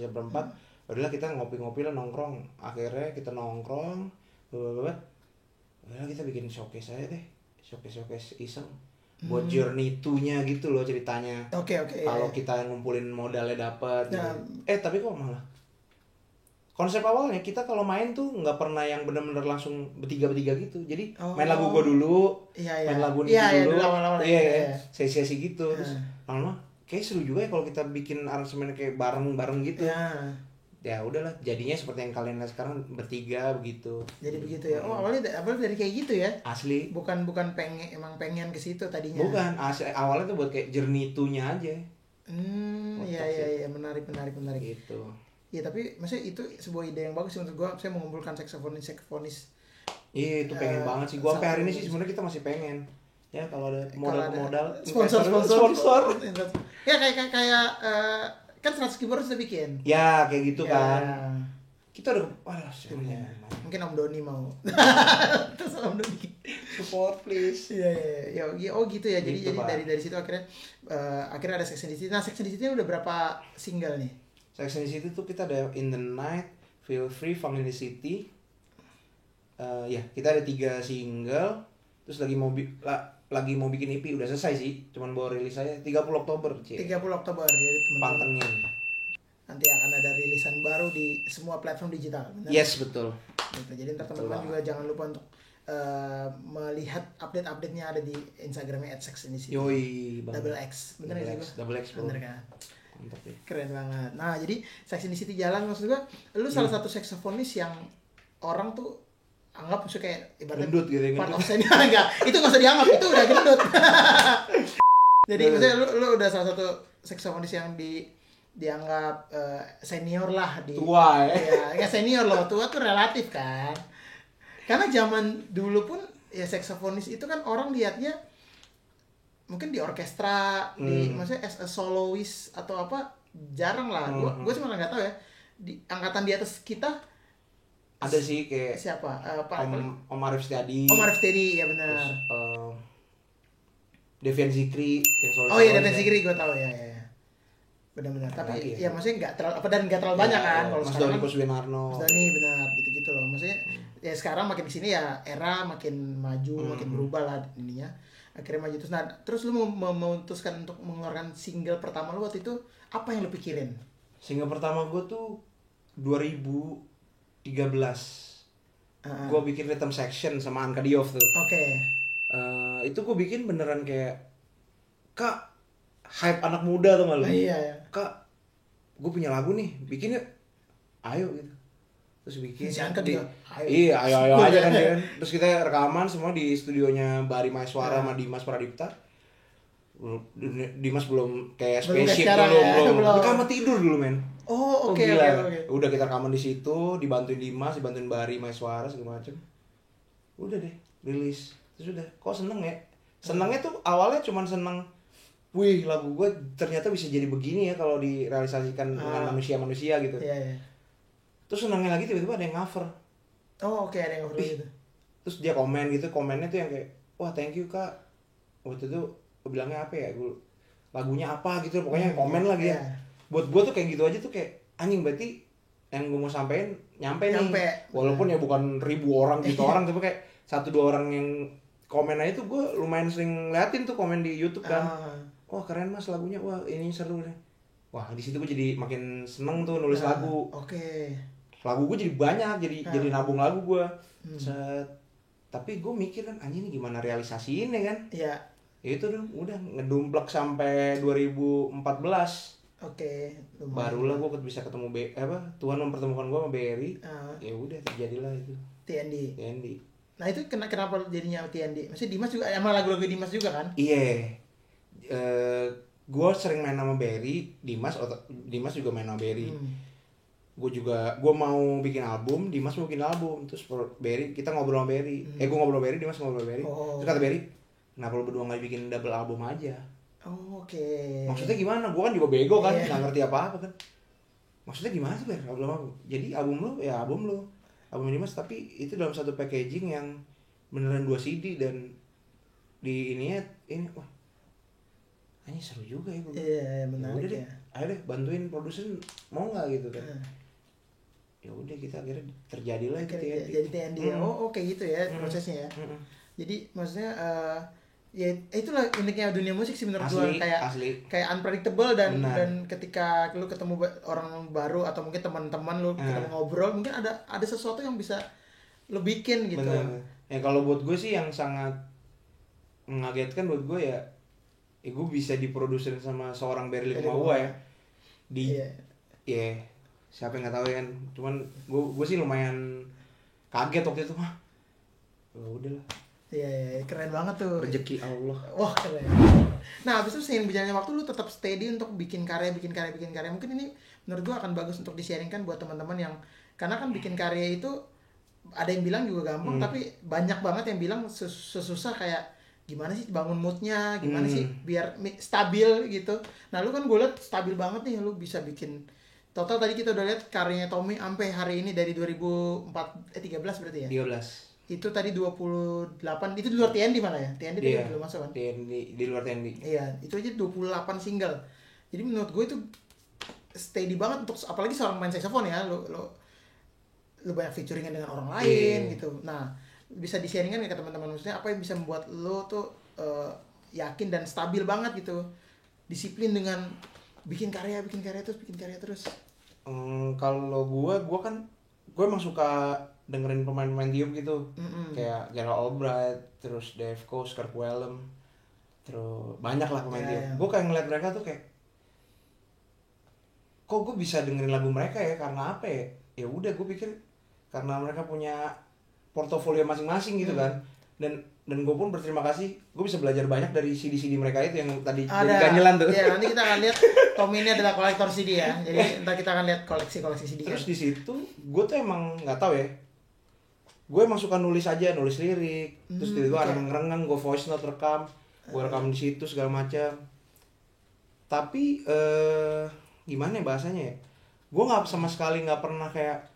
Speaker 2: Udahlah kita ngopi-ngopi lah, nongkrong. Akhirnya kita nongkrong. Udahlah kita bikin showcase aja deh. Showcase iseng. Buat journey 2-nya gitu loh ceritanya.
Speaker 1: Oke.
Speaker 2: Kalau kita ngumpulin modalnya dapat. Gitu. Tapi kok malah konsep awalnya kita kalau main tuh nggak pernah yang benar-benar langsung bertiga gitu. Jadi main lagu gue dulu, main lagu ini dulu. Iya. Sesi gitu. Terus lama kayak seru juga ya kalau kita bikin aransemen kayak bareng-bareng gitu. Ya udahlah, jadinya seperti yang kalian lihat sekarang bertiga begitu.
Speaker 1: Jadi begitu ya. Oh, awalnya dari kayak gitu ya.
Speaker 2: Asli.
Speaker 1: Bukan pengen ke situ tadinya.
Speaker 2: Bukan, awalnya tuh buat kayak journey 2-nya aja.
Speaker 1: Iya, menarik.
Speaker 2: Gitu.
Speaker 1: Ya tapi maksudnya itu sebuah ide yang bagus untuk gua, saya mengumpulkan saksofonis.
Speaker 2: Iya, itu pengen banget sih. Gua sampai hari ini sih sebenarnya kita masih pengen. Ya kalau ada modal
Speaker 1: sponsor. Ya kayak kan 100 keyboard sudah bikin.
Speaker 2: Ya kayak gitu kan. Kita udah sebenarnya.
Speaker 1: Mungkin Om Doni mau. Terus Om Doni
Speaker 2: support please.
Speaker 1: Iya. Oh gitu ya. Jadi
Speaker 2: Gitu,
Speaker 1: dari situ akhirnya ada Sex and the City. Nah, Sex and the City udah berapa single nih?
Speaker 2: Sex and the City tuh kita ada In the Night, Feel Free, Funk in the City. Kita ada 3 single. Terus lagi mau bikin EP, udah selesai sih. Cuman baru rilis saya 30 Oktober.
Speaker 1: 30 Oktober. Jadi teman-teman
Speaker 2: pantengin.
Speaker 1: Nanti akan ada rilisan baru di semua platform digital. Benar?
Speaker 2: Yes, betul.
Speaker 1: Gitu. Jadi ntar teman-teman juga jangan lupa untuk melihat update-nya ada di Instagramnya @sexandthecity.
Speaker 2: Yoi,
Speaker 1: Double X. Bener ya sih?
Speaker 2: Double X.
Speaker 1: Bener kan?
Speaker 2: Mantap ya.
Speaker 1: Keren banget. Nah, jadi Sex and the City jalan, maksud gua lu salah satu saksofonis yang orang tuh anggap maksudnya kayak ibaratnya
Speaker 2: Gendut gitu ya,
Speaker 1: part
Speaker 2: gendut.
Speaker 1: of senior. Enggak, itu nggak usah dianggap, itu udah gendut. Jadi maksudnya lu udah salah satu saksofonis yang dianggap senior lah di
Speaker 2: Tua ya.
Speaker 1: ya nggak senior loh, tua tuh relatif kan, karena zaman dulu pun ya saksofonis itu kan orang lihatnya mungkin di orkestra, di maksudnya as a soloist atau apa jarang lah. Gue cuma nggak tahu ya di angkatan di atas kita
Speaker 2: Ada sih kayak
Speaker 1: siapa Pak
Speaker 2: Om Arif Setiadi.
Speaker 1: Om Arif Teddy ya benar.
Speaker 2: Terus Devian Zikri yang solo.
Speaker 1: Oh iya, Devian Zikri gue tahu ya. Benar-benar. Tapi
Speaker 2: lagi
Speaker 1: ya maksudnya nggak terlalu apa dan nggak terlalu
Speaker 2: Ya,
Speaker 1: banyak kan.
Speaker 2: ya.
Speaker 1: Kalau
Speaker 2: Mas
Speaker 1: sekarang
Speaker 2: Doni
Speaker 1: kan
Speaker 2: Kuswinarno.
Speaker 1: Mas Dani benar gitu-gitu loh. Maksudnya ya sekarang makin kesini ya era makin maju, makin berubah lah ininya. Akhirnya maju terus. Nah, terus lu memutuskan untuk mengeluarkan single pertama lu waktu itu apa yang lu pikirin?
Speaker 2: Single pertama gue tuh 2013. Gue bikin Rhythm Section sama Anka Diov tuh.
Speaker 1: Oke.
Speaker 2: Itu gue bikin beneran kayak Kak, hype anak muda tuh malu.
Speaker 1: Iya.
Speaker 2: Kak, gue punya lagu nih, bikin yuk. Ayo gitu. Terus bikin.
Speaker 1: Si Anka juga, ayo.
Speaker 2: Iya, ayo aja kan dia kan. Terus kita rekaman semua di studionya Bari Maeswara sama Dimas Pradipta. Dimas belum kayak
Speaker 1: Belum kayak
Speaker 2: spaceship
Speaker 1: sekarang
Speaker 2: belum,
Speaker 1: ya,
Speaker 2: belum.
Speaker 1: belum.
Speaker 2: Kita sama tidur dulu men.
Speaker 1: Oh, oke.
Speaker 2: Gila. Udah kita rekaman di situ, dibantuin Dimas, dibantuin Bari Maeswara segala macem. Udah deh, rilis. Terus udah, kok seneng ya? Senengnya tuh awalnya cuman seneng, wih lagu gue ternyata bisa jadi begini ya kalau direalisasikan dengan manusia-manusia gitu.
Speaker 1: Iya.
Speaker 2: Terus senengnya lagi tiba-tiba ada yang cover.
Speaker 1: Oh, oke, ada yang ngobrol gitu.
Speaker 2: Terus dia komen gitu, komennya tuh yang kayak, wah thank you kak. Waktu itu gue bilangnya apa ya, gue lagunya apa gitu, pokoknya komen lagi ya. Buat gue tuh kayak gitu aja tuh kayak anjing, berarti yang gue mau sampein nyampe nih. Walaupun ya bukan ribu orang gitu orang, tapi kayak 1-2 orang yang komen aja tuh gue lumayan sering liatin tuh komen di YouTube kan. Wah keren mas lagunya, wah ini seru nih. Wah di situ gue jadi makin seneng tuh nulis lagu.
Speaker 1: Oke.
Speaker 2: Lagu gue jadi banyak, jadi nabung lagu gue. Tapi gue mikir kan anjing ini gimana realisasiinnya kan.
Speaker 1: Iya.
Speaker 2: Ya itu dong, udah ngedumplek sampai 2014.
Speaker 1: Oke.
Speaker 2: Barulah gue bisa ketemu Tuhan mempertemukan gue sama BRI. Ya udah terjadilah itu. TND.
Speaker 1: Nah itu kenapa jadinya TND? Maksudnya Dimas juga sama lagu-lagu Dimas juga kan?
Speaker 2: Iya. Gue sering main sama BRI, Dimas juga main sama BRI. Gue mau bikin album, Dimas mau bikin album. Terus BRI, kita ngobrol sama BRI. Gue ngobrol sama BRI, Dimas ngobrol sama BRI. Terus kata BRI, kenapa lo berdua gak bikin double album aja?
Speaker 1: Oke.
Speaker 2: Maksudnya gimana? Gue kan juga bego kan, gak ngerti apa-apa kan. Maksudnya gimana tuh Ber? Jadi album lo, ya album lo. Album Dimas, tapi itu dalam satu packaging yang beneran 2 CD dan di ini wah ini seru juga ya.
Speaker 1: Iya, menarik
Speaker 2: ya. Ayo deh bantuin produsen mau nggak gitu kan. Ya udah kita akhirnya terjadilah itu TND.
Speaker 1: Jadi TND. Oke gitu ya prosesnya ya. Jadi maksudnya ya itulah uniknya dunia musik sih menurut gue, kayak unpredictable dan ketika lu ketemu orang baru atau mungkin teman-teman lu ketemu ngobrol, mungkin ada sesuatu yang bisa lu bikin gitu.
Speaker 2: Bener. Ya kalau buat gue sih yang sangat mengagetkan buat gue ya gue bisa diproduserin sama seorang Berli Kumawa ya. Siapa yang nggak tahu ya kan. Cuman gue sih lumayan kaget waktu itu mah. Udahlah.
Speaker 1: Iya, keren banget tuh.
Speaker 2: Rezeki Allah.
Speaker 1: Wah, keren. Nah, habis itu seiring berjalannya waktu lu tetap steady untuk bikin karya. Mungkin ini menurut gua akan bagus untuk di-sharingkan buat teman-teman yang karena kan bikin karya itu ada yang bilang juga gampang, tapi banyak banget yang bilang susah kayak gimana sih bangun moodnya, gimana sih biar stabil gitu. Nah, lu kan gue liat stabil banget nih, lu bisa bikin total tadi kita udah lihat karyanya Tommy sampai hari ini dari 13 berarti ya? 13. Itu tadi 28, itu di luar TND malah ya? TND tadi belum masuk kan?
Speaker 2: TND, di luar TND.
Speaker 1: Iya, itu aja 28 single. Jadi menurut gue itu steady banget untuk, apalagi seorang main saxophone ya, lu banyak featuringan dengan orang lain gitu. Nah, bisa di-sharingan ke teman-teman, maksudnya apa yang bisa membuat lu tuh yakin dan stabil banget gitu. Disiplin dengan bikin karya terus.
Speaker 2: Kalau gue kan, gue emang suka dengerin pemain-pemain tiup gitu, kayak Gerald Albright, terus Dave Coase, Kirk Whalum, terus banyak lah pemain tiup. Gue kayak ngeliat mereka tuh kayak kok gue bisa dengerin lagu mereka ya, karena apa ya? Ya udah, gue pikir karena mereka punya portofolio masing-masing gitu kan. Dan gue pun berterima kasih, gue bisa belajar banyak dari CD-CD mereka itu yang tadi jadi ganjelan tuh.
Speaker 1: Iya, nanti kita akan lihat Tom ini adalah kolektor CD ya. Jadi ntar kita akan lihat koleksi CD.
Speaker 2: Terus di situ gue tuh emang nggak tahu ya, gue emang suka nulis lirik, terus tiba-tiba ada ngerengeng, gue voice note rekam, gue rekam di situ segala macam. Tapi gimana ya bahasanya ya, gue nggak sama sekali nggak pernah kayak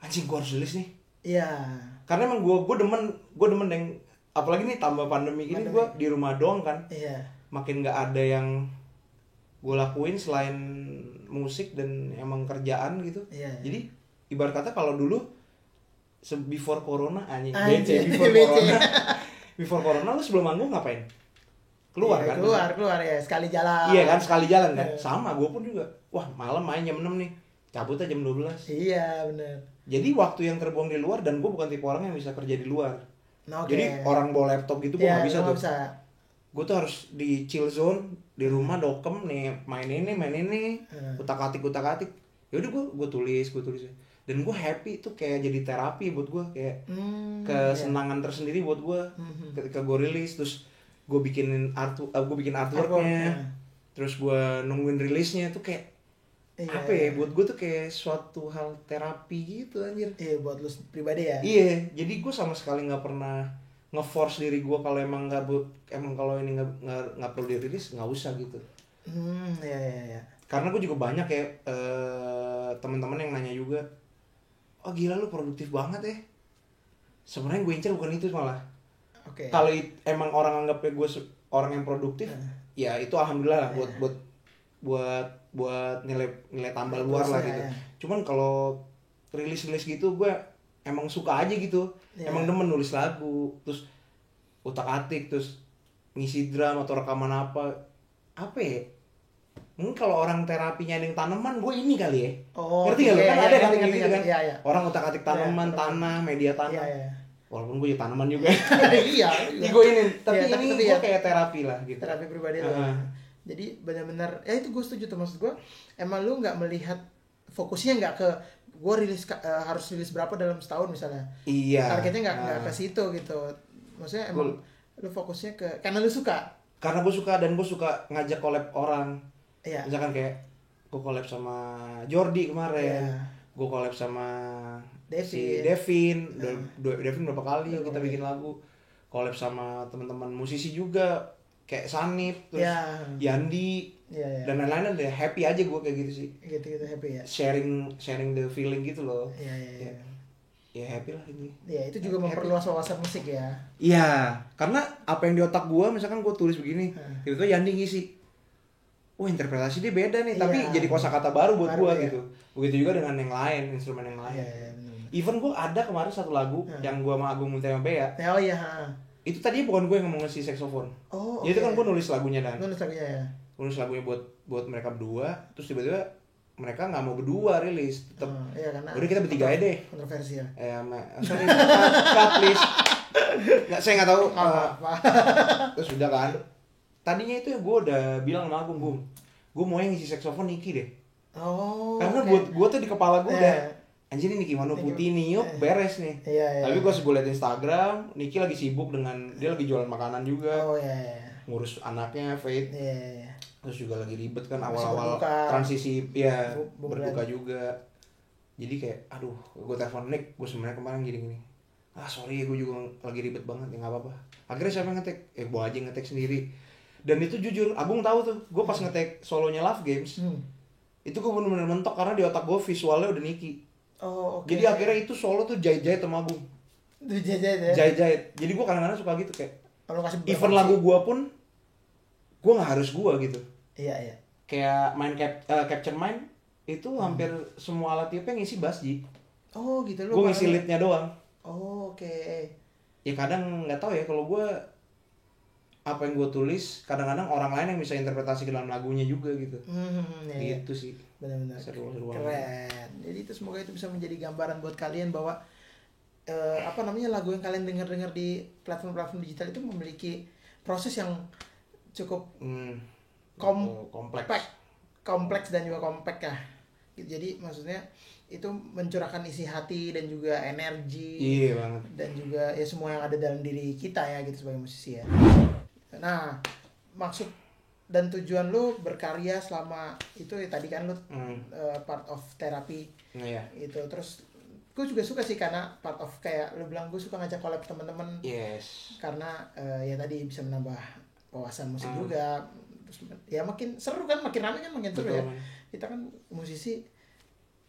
Speaker 2: anjing gue harus tulis nih.
Speaker 1: Iya.
Speaker 2: Karena emang gue demen yang apalagi nih tambah pandemi ini, gue di rumah doang kan.
Speaker 1: Iya.
Speaker 2: Makin nggak ada yang gue lakuin selain musik dan emang kerjaan gitu.
Speaker 1: Iya.
Speaker 2: Jadi ibarat kata kalau dulu before corona before corona lu sebelum manggung ngapain? Keluar
Speaker 1: iya,
Speaker 2: kan?
Speaker 1: Keluar ya, sekali jalan.
Speaker 2: Iya kan, sekali jalan kan. Sama gue pun juga. Wah, malam main jam 6 nih. Cabutnya jam 12.
Speaker 1: Iya, benar.
Speaker 2: Jadi waktu yang terbuang di luar, dan gue bukan tipe orang yang bisa kerja di luar.
Speaker 1: Okay.
Speaker 2: Jadi orang bawa laptop gitu gue nggak bisa tuh. Gue tuh harus di chill zone di rumah, dokem nih, main ini, utak-atik. Ya udah gue tulis. Dan gue happy tuh, kayak jadi terapi buat gue, kayak kesenangan tersendiri buat gue. Ketika gue rilis, terus gue bikin artworknya, terus gue nungguin rilisnya tuh kayak apa ya, buat gue tuh kayak suatu hal terapi gitu anjir.
Speaker 1: Iya, buat lu pribadi ya.
Speaker 2: Iya, jadi gue sama sekali nggak pernah nge-force diri gue kalau emang kalau ini nggak perlu dirilis, nggak usah gitu.
Speaker 1: Iya.
Speaker 2: Karena gue juga banyak kayak teman-teman yang nanya juga, oh gila lu produktif banget ya. Sebenarnya gue incer bukan itu malah.
Speaker 1: Okay.
Speaker 2: Kalau emang orang anggapnya gue orang yang produktif, ya itu alhamdulillah lah buat nilai tambah luar lah gitu. Cuman kalau rilis gitu gue emang suka aja gitu. Emang demen nulis lagu, terus utak-atik, terus ngisi drum atau rekaman apa ya. Mungkin kalau orang terapinya yang tanaman, gue ini kali ya. Ngerti gak lu? Kan ada kan gitu kan.
Speaker 1: Iya.
Speaker 2: Orang utak-atik tanaman, tanah, media tanah.
Speaker 1: Iya.
Speaker 2: Walaupun gue tanaman juga.
Speaker 1: Iya.
Speaker 2: Gue ini, tapi gue kayak terapi lah gitu.
Speaker 1: Terapi pribadi lah. Jadi benar-benar, ya itu gue setuju tuh, maksud gue emang lu nggak melihat fokusnya nggak ke gue harus rilis berapa dalam setahun misalnya.
Speaker 2: Iya.
Speaker 1: Targetnya nggak ke situ gitu. Maksudnya emang lu fokusnya ke karena lu suka.
Speaker 2: Karena gue suka, dan gue suka ngajak collab orang.
Speaker 1: Iya.
Speaker 2: Misalkan kayak gue collab sama Jordi kemarin. Gue collab sama Devin berapa kali kita bikin lagu. Collab sama teman-teman musisi juga, kayak Sanif, terus Yandi, dan lain-lain. Udah happy aja gue kayak gitu sih.
Speaker 1: Gitu happy ya.
Speaker 2: Sharing the feeling gitu loh.
Speaker 1: Iya.
Speaker 2: Ya happy lah ini.
Speaker 1: Ya itu juga memperluas wawasan musik ya.
Speaker 2: Iya, karena apa yang di otak gue, misalkan gue tulis begini, tiba-tiba Yandi ngisi, wah interpretasi dia beda nih, tapi jadi kosakata baru buat gue gitu. Begitu juga dengan yang lain, instrumen yang lain.
Speaker 1: Iya.
Speaker 2: Even gue ada kemarin satu lagu yang gue sama Agung Muntaya Bea.
Speaker 1: Oh iya.
Speaker 2: Itu tadi bukan gue yang ngomong ngisi saksofon.
Speaker 1: Oh.
Speaker 2: Jadi kan gue nulis lagunya dan.
Speaker 1: Nulis lagunya ya.
Speaker 2: Nulis lagunya buat mereka berdua, terus tiba-tiba mereka nggak mau berdua rilis, tetap.
Speaker 1: Iya, karena
Speaker 2: udah kita bertiga aja deh.
Speaker 1: Kontroversi ya.
Speaker 2: Sorry, cut please. Nggak, saya nggak tahu. Terus udah kan. Tadinya itu ya gue udah bilang sama Agung, gue mau yang ngisi saksofon Niki deh.
Speaker 1: Oh.
Speaker 2: Karena buat gue tuh di kepala gue udah anjir ini Niki Mano Putih nih, yuk beres nih.
Speaker 1: Iya.
Speaker 2: Tapi gue liat Instagram, Niki lagi sibuk dengan, dia lagi jualan makanan juga.
Speaker 1: Oh iya.
Speaker 2: Ngurus anaknya, Faith.
Speaker 1: Iya.
Speaker 2: Terus juga lagi ribet kan awal-awal transisi, ya berduka juga. Jadi kayak, aduh, gue telepon Nick, gue sebenarnya kemarin gini-gini. Sorry, gue juga lagi ribet banget, ya nggak apa-apa. Akhirnya siapa yang ngetek? Gue aja ngetek sendiri. Dan itu jujur, Agung tahu tuh, gue pas ngetek solonya Love Games, itu gue bener-bener mentok karena di otak gue visualnya udah Niki.
Speaker 1: Oh, okay.
Speaker 2: Jadi akhirnya itu solo tuh jahit-jahit sama Agung.
Speaker 1: Jahit-jahit ya?
Speaker 2: Jahit-jahit. Jadi gue kadang-kadang suka gitu kayak, even lagu gue pun, gue gak harus gue gitu.
Speaker 1: Iya.
Speaker 2: Kayak main Capture Mind, itu hampir semua alat tiupnya ngisi bass, Ji.
Speaker 1: Oh gitu loh.
Speaker 2: Gue ngisi leadnya doang.
Speaker 1: Oh, oke.
Speaker 2: Ya kadang gak tahu ya, kalau gue, apa yang gue tulis, kadang-kadang orang lain yang bisa interpretasi ke dalam lagunya juga gitu. Gitu sih.
Speaker 1: Benar-benar
Speaker 2: seru-seruan.
Speaker 1: Keren. Jadi itu semoga itu bisa menjadi gambaran buat kalian bahwa lagu yang kalian dengar di platform-platform digital itu memiliki proses yang cukup kompleks dan juga compact ya. Jadi maksudnya itu mencurahkan isi hati dan juga energi.
Speaker 2: Iya banget.
Speaker 1: Dan juga ya semua yang ada dalam diri kita ya gitu sebagai musisi ya. Nah, maksud dan tujuan lu berkarya selama itu ya tadi kan lu part of terapi.
Speaker 2: Iya.
Speaker 1: Itu terus gue juga suka sih karena part of kayak lu bilang gue suka ngajak collab teman-teman.
Speaker 2: Yes.
Speaker 1: Karena ya tadi bisa menambah wawasan musik juga. Terus ya makin seru kan, makin rame kan makin seru. Betul, ya. Kita kan musisi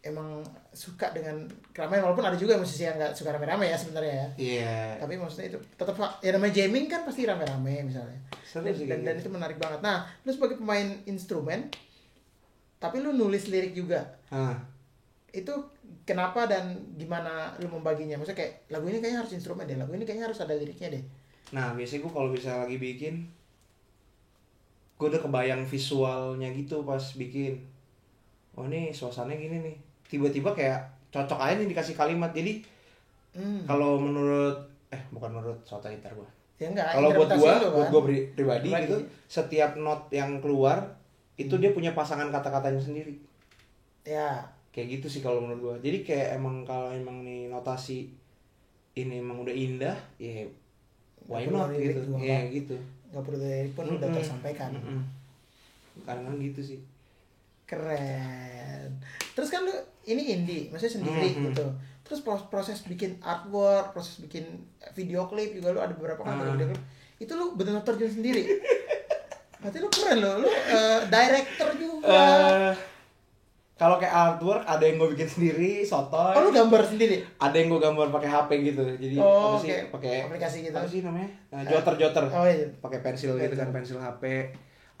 Speaker 1: emang suka dengan keramaian, walaupun ada juga musisi yang nggak suka rame-rame ya sebenarnya ya.
Speaker 2: Iya.
Speaker 1: Tapi maksudnya itu tetap ya namanya jamming kan pasti rame-rame misalnya. Dan itu menarik banget. Nah, lu sebagai pemain instrumen, tapi lu nulis lirik juga. Itu kenapa dan gimana lu membaginya? Maksudnya kayak lagu ini kayaknya harus instrumen deh, lagu ini kayaknya harus ada liriknya deh.
Speaker 2: Nah, biasanya gue kalau bisa lagi bikin, gue udah kebayang visualnya gitu pas bikin. Oh ini suasananya gini nih. Tiba-tiba kayak cocok aja nih dikasih kalimat. Jadi kalau menurut bukan menurut soto gitar gue.
Speaker 1: Ya enggak.
Speaker 2: Kalau buat gue pribadi gitu, setiap not yang keluar itu dia punya pasangan kata-katanya sendiri.
Speaker 1: Ya.
Speaker 2: Kayak gitu sih kalau menurut gue. Jadi kayak emang kalau emang nih notasi ini emang udah indah, ya why not gitu. Ya gitu.
Speaker 1: Gak perlu lirik pun udah tersampaikan.
Speaker 2: Kadang-kadang gitu sih.
Speaker 1: Keren. Terus kan lu ini indie, maksudnya sendiri gitu. Terus proses bikin artwork, proses bikin video klip juga lu ada beberapa kan video klip. Itu lu benar-benar terjun sendiri. Berarti lu keren lu director juga.
Speaker 2: Kalau kayak artwork ada yang gue bikin sendiri, sotoy.
Speaker 1: Oh, lu gambar sendiri?
Speaker 2: Ada yang gue gambar pakai HP gitu. Jadi apa sih? Pakai
Speaker 1: aplikasi gitu.
Speaker 2: Apa sih namanya? Jotter.
Speaker 1: Oh iya.
Speaker 2: Pakai pensil gitu kan, pensil HP.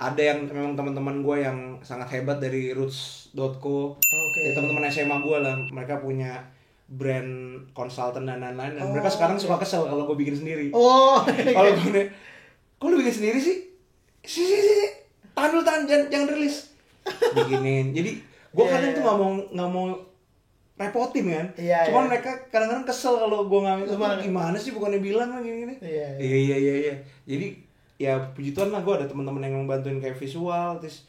Speaker 2: Ada yang memang teman-teman gue yang sangat hebat dari roots.co. Ya teman-teman SMA gue lah, mereka punya brand konsultan dan lain-lain. Dan mereka sekarang suka kesel kalau gue bikin sendiri. Kalau gue kok lu bikin sendiri sih? Si. Tahan, jangan rilis. Bikinin. Jadi gue kadang tuh nggak mau repotin kan. Cuman mereka kadang-kadang kesel kalau gue nggak gimana sih bukannya bilang lah gini. Iya. Jadi ya puji Tuhan lah gue ada teman-teman yang bantuin kayak visual, terus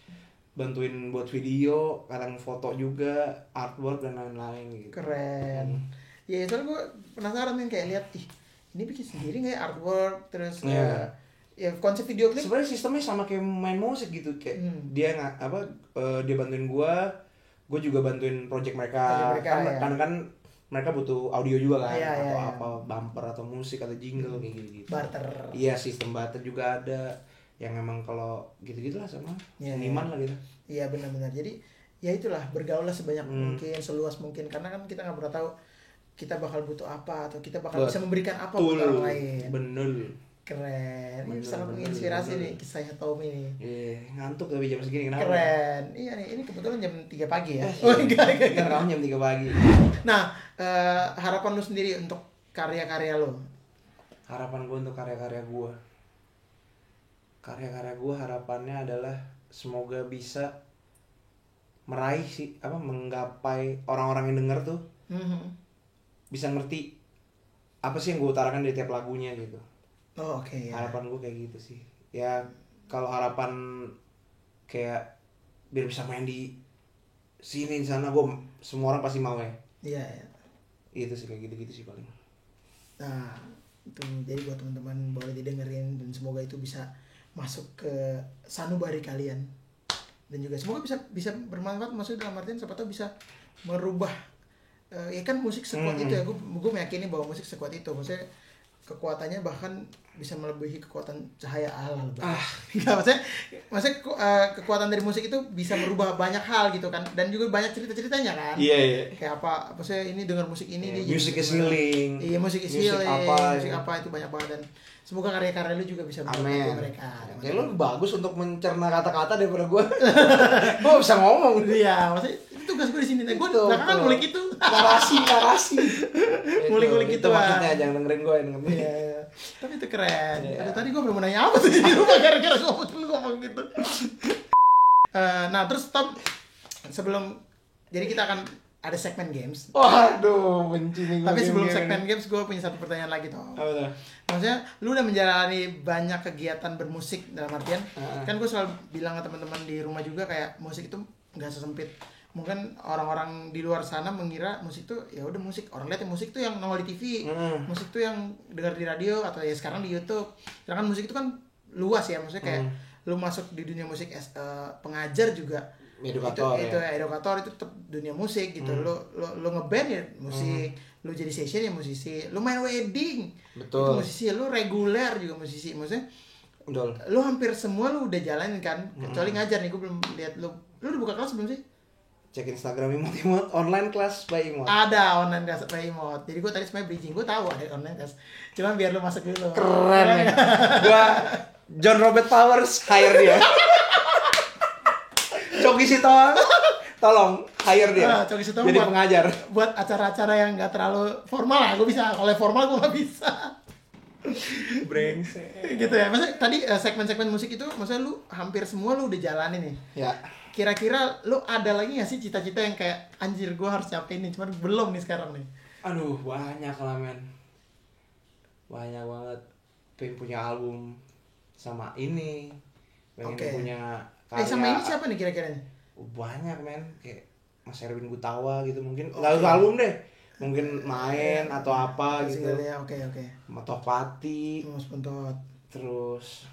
Speaker 2: bantuin buat video, kadang foto juga, artwork dan lain-lain gitu.
Speaker 1: Keren. Ya soalnya gue penasaran nih kayak lihat ini bikin sendiri nggak ya artwork, terus ya konsep video klip.
Speaker 2: Sebenarnya sistemnya sama kayak main musik gitu, kayak dia dia bantuin gue juga bantuin project mereka. Kan mereka butuh audio juga kan, apa bumper atau musik atau jingle kayak gitu.
Speaker 1: Barter.
Speaker 2: Iya, sistem barter juga ada. Yang memang kalau gitu-gitu lah sama seniman lah gitu.
Speaker 1: Iya benar-benar. Jadi ya itulah, bergaul lah sebanyak mungkin, seluas mungkin, karena kan kita nggak pernah tahu kita bakal butuh apa atau kita bakal bisa memberikan apa buat orang lain.
Speaker 2: Bener.
Speaker 1: Keren. Ini sangat menginspirasi nih kisahnya Tommy nih.
Speaker 2: Ngantuk tapi jam segini kenapa?
Speaker 1: Keren. Iya nih, ini kebetulan jam 3 pagi ya.
Speaker 2: Enggak jam 3 pagi.
Speaker 1: Nah, harapan lu sendiri untuk karya-karya lu?
Speaker 2: Harapan gue untuk karya-karya gue. Karya-karya gue harapannya adalah semoga bisa meraih menggapai orang-orang yang denger tuh. Bisa ngerti apa sih yang gue utarakan dari tiap lagunya gitu. Harapan gue kayak gitu sih. Ya kalau harapan kayak biar bisa main di sini di sana, gue semua orang pasti mau ya.
Speaker 1: Iya.
Speaker 2: Itu sih kayak gitu sih paling.
Speaker 1: Nah itu jadi buat teman-teman boleh didengerin dan semoga itu bisa masuk ke sanubari kalian dan juga semoga bisa bermanfaat. Maksudnya dalam artian siapa tahu bisa merubah ya kan musik sekuat itu ya. Gue meyakini bahwa musik sekuat itu, maksudnya kekuatannya bahkan bisa melebihi kekuatan cahaya Allah. Maksudnya kekuatan dari musik itu bisa merubah banyak hal gitu kan, dan juga banyak cerita-ceritanya kan. Kayak apa sih ini dengar musik ini nih.
Speaker 2: Music is healing.
Speaker 1: Iya, musik is healing. Musik apa itu banyak banget, dan semoga karya-karya lu juga bisa membantu mereka.
Speaker 2: Ya lu bagus untuk mencerna kata-kata daripada gue. Gue bisa ngomong.
Speaker 1: Iya, maksudnya itu tugas gue di sini. Gue belakangan ngulik itu.
Speaker 2: Narasi.
Speaker 1: Ngulik itu
Speaker 2: maksudnya, jangan dengerin gue.
Speaker 1: Iya. Tapi itu keren. Tadi gue belum nanya apa tuh di rumah gara-gara ngomong gitu. Nah terus Tom, sebelum jadi kita akan ada segmen games.
Speaker 2: Waduh, benci nih gue.
Speaker 1: Tapi sebelum segmen games gue punya satu pertanyaan lagi Tom.
Speaker 2: Apa tuh?
Speaker 1: Maksudnya lu udah menjalani banyak kegiatan bermusik, dalam artian kan gue selalu bilang ke teman-teman di rumah juga kayak musik itu nggak sesempit mungkin orang-orang di luar sana mengira musik tuh ya udah musik, orang lihat musik tuh yang nongol di TV, musik tuh yang dengar di radio atau ya sekarang di YouTube. Sedangkan musik itu kan luas ya, maksudnya kayak lu masuk di dunia musik pengajar juga,
Speaker 2: edukator
Speaker 1: itu edukator itu tetap dunia musik gitu. Lu ngeband ya musik, lu jadi session ya musisi, lu main wedding
Speaker 2: betul
Speaker 1: itu musisi, lu reguler juga musisi, maksudnya
Speaker 2: betul.
Speaker 1: lu hampir semua lu udah jalanin kan, kecuali ngajar nih, gue belum lihat lu udah buka kelas belum sih?
Speaker 2: Cek Instagram Imot online class by Imot.
Speaker 1: Ada online kelas by Imot. Jadi gue tadi sebenarnya bridging, gue tahu ada online kelas. Cuman biar lu masuk dulu.
Speaker 2: Keren ya. Gua John Robert Powers hire dia. Coki Sitohang tolong hire dia.
Speaker 1: Coki Sitohang
Speaker 2: jadi pengajar.
Speaker 1: Buat acara-acara yang nggak terlalu formal lah, gue bisa. Kalau formal gue nggak bisa.
Speaker 2: Brengsek.
Speaker 1: Gitu ya. Maksudnya tadi segmen-segmen musik itu, maksudnya lu hampir semua lu udah jalanin nih.
Speaker 2: Ya.
Speaker 1: Kira-kira lu ada lagi gak sih cita-cita yang kayak anjir gue harus capai ini, cuman belum nih sekarang nih?
Speaker 2: Aduh, banyak lah men. Banyak banget. Pengen punya album sama ini. Pengen punya karya.
Speaker 1: Sama ini siapa nih kira-kira?
Speaker 2: Banyak men, kayak Mas Erwin Gutawa gitu mungkin. Nggak usah album deh. Mungkin main atau apa gitu.
Speaker 1: Oke.
Speaker 2: Matopati.
Speaker 1: Mas Pentot.
Speaker 2: Terus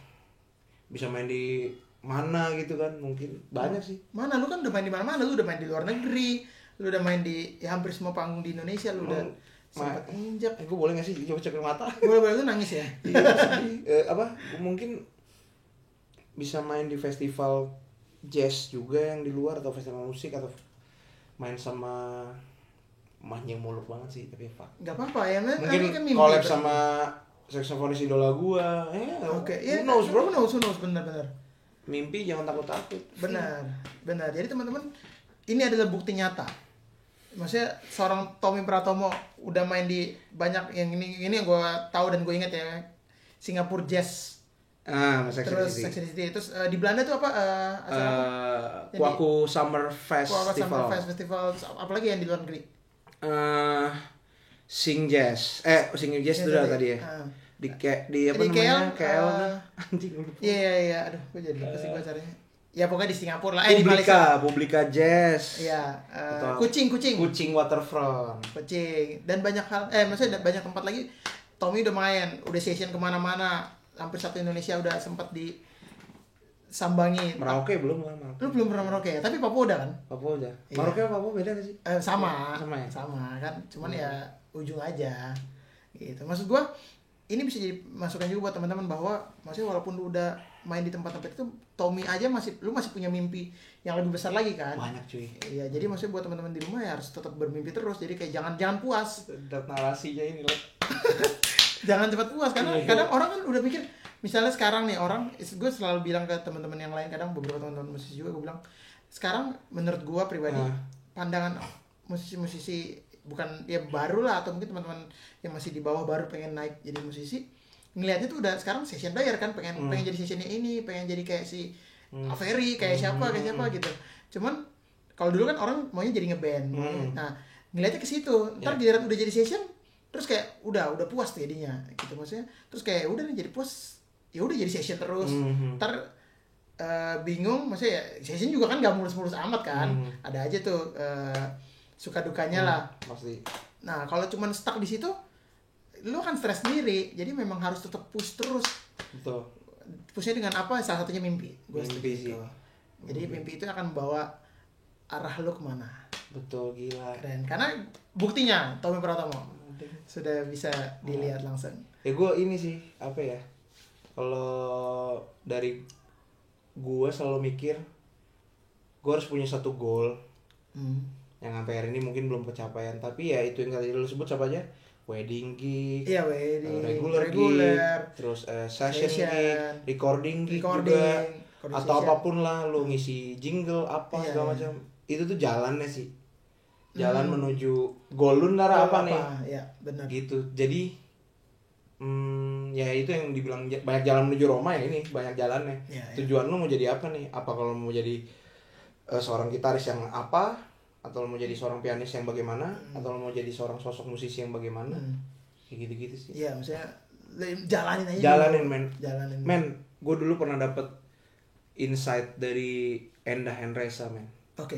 Speaker 2: bisa main di mana gitu kan, mungkin banyak sih.
Speaker 1: Mana lu kan udah main di mana-mana, lu udah main di luar negeri, lu udah main di ya hampir semua panggung di Indonesia, lu udah sempat injak.
Speaker 2: Gue boleh nggak sih coba cek mata?
Speaker 1: Boleh lu nangis ya?
Speaker 2: Apa? Mungkin bisa main di festival jazz juga yang di luar atau festival musik atau main sama Manjeng muluk banget sih tapi fuck.
Speaker 1: Gak apa-apa ya,
Speaker 2: mungkin
Speaker 1: kan
Speaker 2: collab sama saksofonis idola gua.
Speaker 1: Who knows, benar.
Speaker 2: Mimpi jangan takut-takut.
Speaker 1: Benar. Jadi teman-teman, ini adalah bukti nyata. Maksudnya seorang Tommy Pratomo udah main di banyak yang ini yang gue tahu dan gue ingat ya, Singapore Jazz. Terus Sex and the City. Terus di Belanda tuh apa acara apa?
Speaker 2: Kwaku Summer Festival.
Speaker 1: Summer Festival. Apalagi yang di luar negeri?
Speaker 2: Sing Jazz itu udah tadi ya. Di apa namanya? KL anjing lupa.
Speaker 1: Iya. Aduh, gue jadi lupa sih gue caranya. Ya pokoknya di Singapura lah, di Malaysia.
Speaker 2: Publika Jazz.
Speaker 1: Iya, Kucing
Speaker 2: Waterfront.
Speaker 1: Kucing dan banyak hal maksudnya banyak tempat lagi. Tommy udah main, udah session kemana-mana, hampir satu Indonesia udah sempat disambangi.
Speaker 2: Merauke belum kan?
Speaker 1: Lu belum pernah Merauke ya? Tapi Papua udah kan?
Speaker 2: Papua udah. Merauke sama Papua beda gak sih?
Speaker 1: Sama
Speaker 2: ya?
Speaker 1: Sama kan, cuman ya ujung aja. Gitu. Maksud gua ini bisa jadi masukan juga buat teman-teman bahwa maksudnya walaupun lu udah main di tempat-tempat itu, Tommy aja masih punya mimpi yang lebih besar lagi kan?
Speaker 2: Banyak cuy.
Speaker 1: Iya, jadi maksudnya buat teman-teman di rumah ya harus tetap bermimpi terus. Jadi kayak jangan puas.
Speaker 2: Dan narasinya ini loh.
Speaker 1: Jangan cepat puas karena kadang orang kan udah mikir, misalnya sekarang nih gue selalu bilang ke teman-teman yang lain, kadang beberapa teman-teman musisi juga gue bilang, sekarang menurut gue pribadi pandangan musisi-musisi bukan ya baru lah atau mungkin teman-teman yang masih di bawah baru pengen naik jadi musisi, ngelihatnya tuh udah sekarang session player kan, pengen jadi sessionnya ini, pengen jadi kayak si Avery, kayak siapa gitu. Cuman kalau dulu kan orang maunya jadi ngeband. Nah, ngelihatnya ke situ. Ntar giliran udah jadi session, terus kayak udah puas tuh jadinya gitu maksudnya. Terus kayak udah nih jadi puas, ya udah jadi session terus. Ntar bingung, maksudnya ya session juga kan gak mulus-mulus amat kan. Ada aja tuh suka dukanya lah
Speaker 2: pasti.
Speaker 1: Nah kalau cuman stuck di situ, lu akan stres sendiri. Jadi memang harus tetap push terus.
Speaker 2: Betul.
Speaker 1: Pushnya dengan apa? Salah satunya mimpi.
Speaker 2: Mimpi sih.
Speaker 1: Jadi mimpi itu akan membawa arah lu kemana.
Speaker 2: Betul, gila.
Speaker 1: Keren. Karena buktinya Tommy Pratomo sudah bisa dilihat langsung.
Speaker 2: Ya gue ini sih apa ya? Kalau dari gue selalu mikir, gue harus punya satu goal. Yang sampai hari ini mungkin belum kecapaian, tapi ya itu yang tadi lu sebut apa aja, wedding gig, regular gig, terus session gig, recording juga, atau apapun lah, lu ngisi jingle apa segala macam, itu tuh jalannya sih, jalan menuju goal lu ntar apa nih,
Speaker 1: benar.
Speaker 2: gitu. Jadi ya itu yang dibilang banyak jalan menuju Roma ya, ini banyak jalannya. Tujuan lu mau jadi apa nih? Apa kalau mau jadi seorang gitaris yang apa? Atau lo mau jadi seorang pianis yang bagaimana, atau lo mau jadi seorang sosok musisi yang bagaimana, kayak gitu-gitu sih.
Speaker 1: Iya, maksudnya jalanin aja.
Speaker 2: Jalanin, men. Gue dulu pernah dapet insight dari Endah Henresa, men.
Speaker 1: Oke.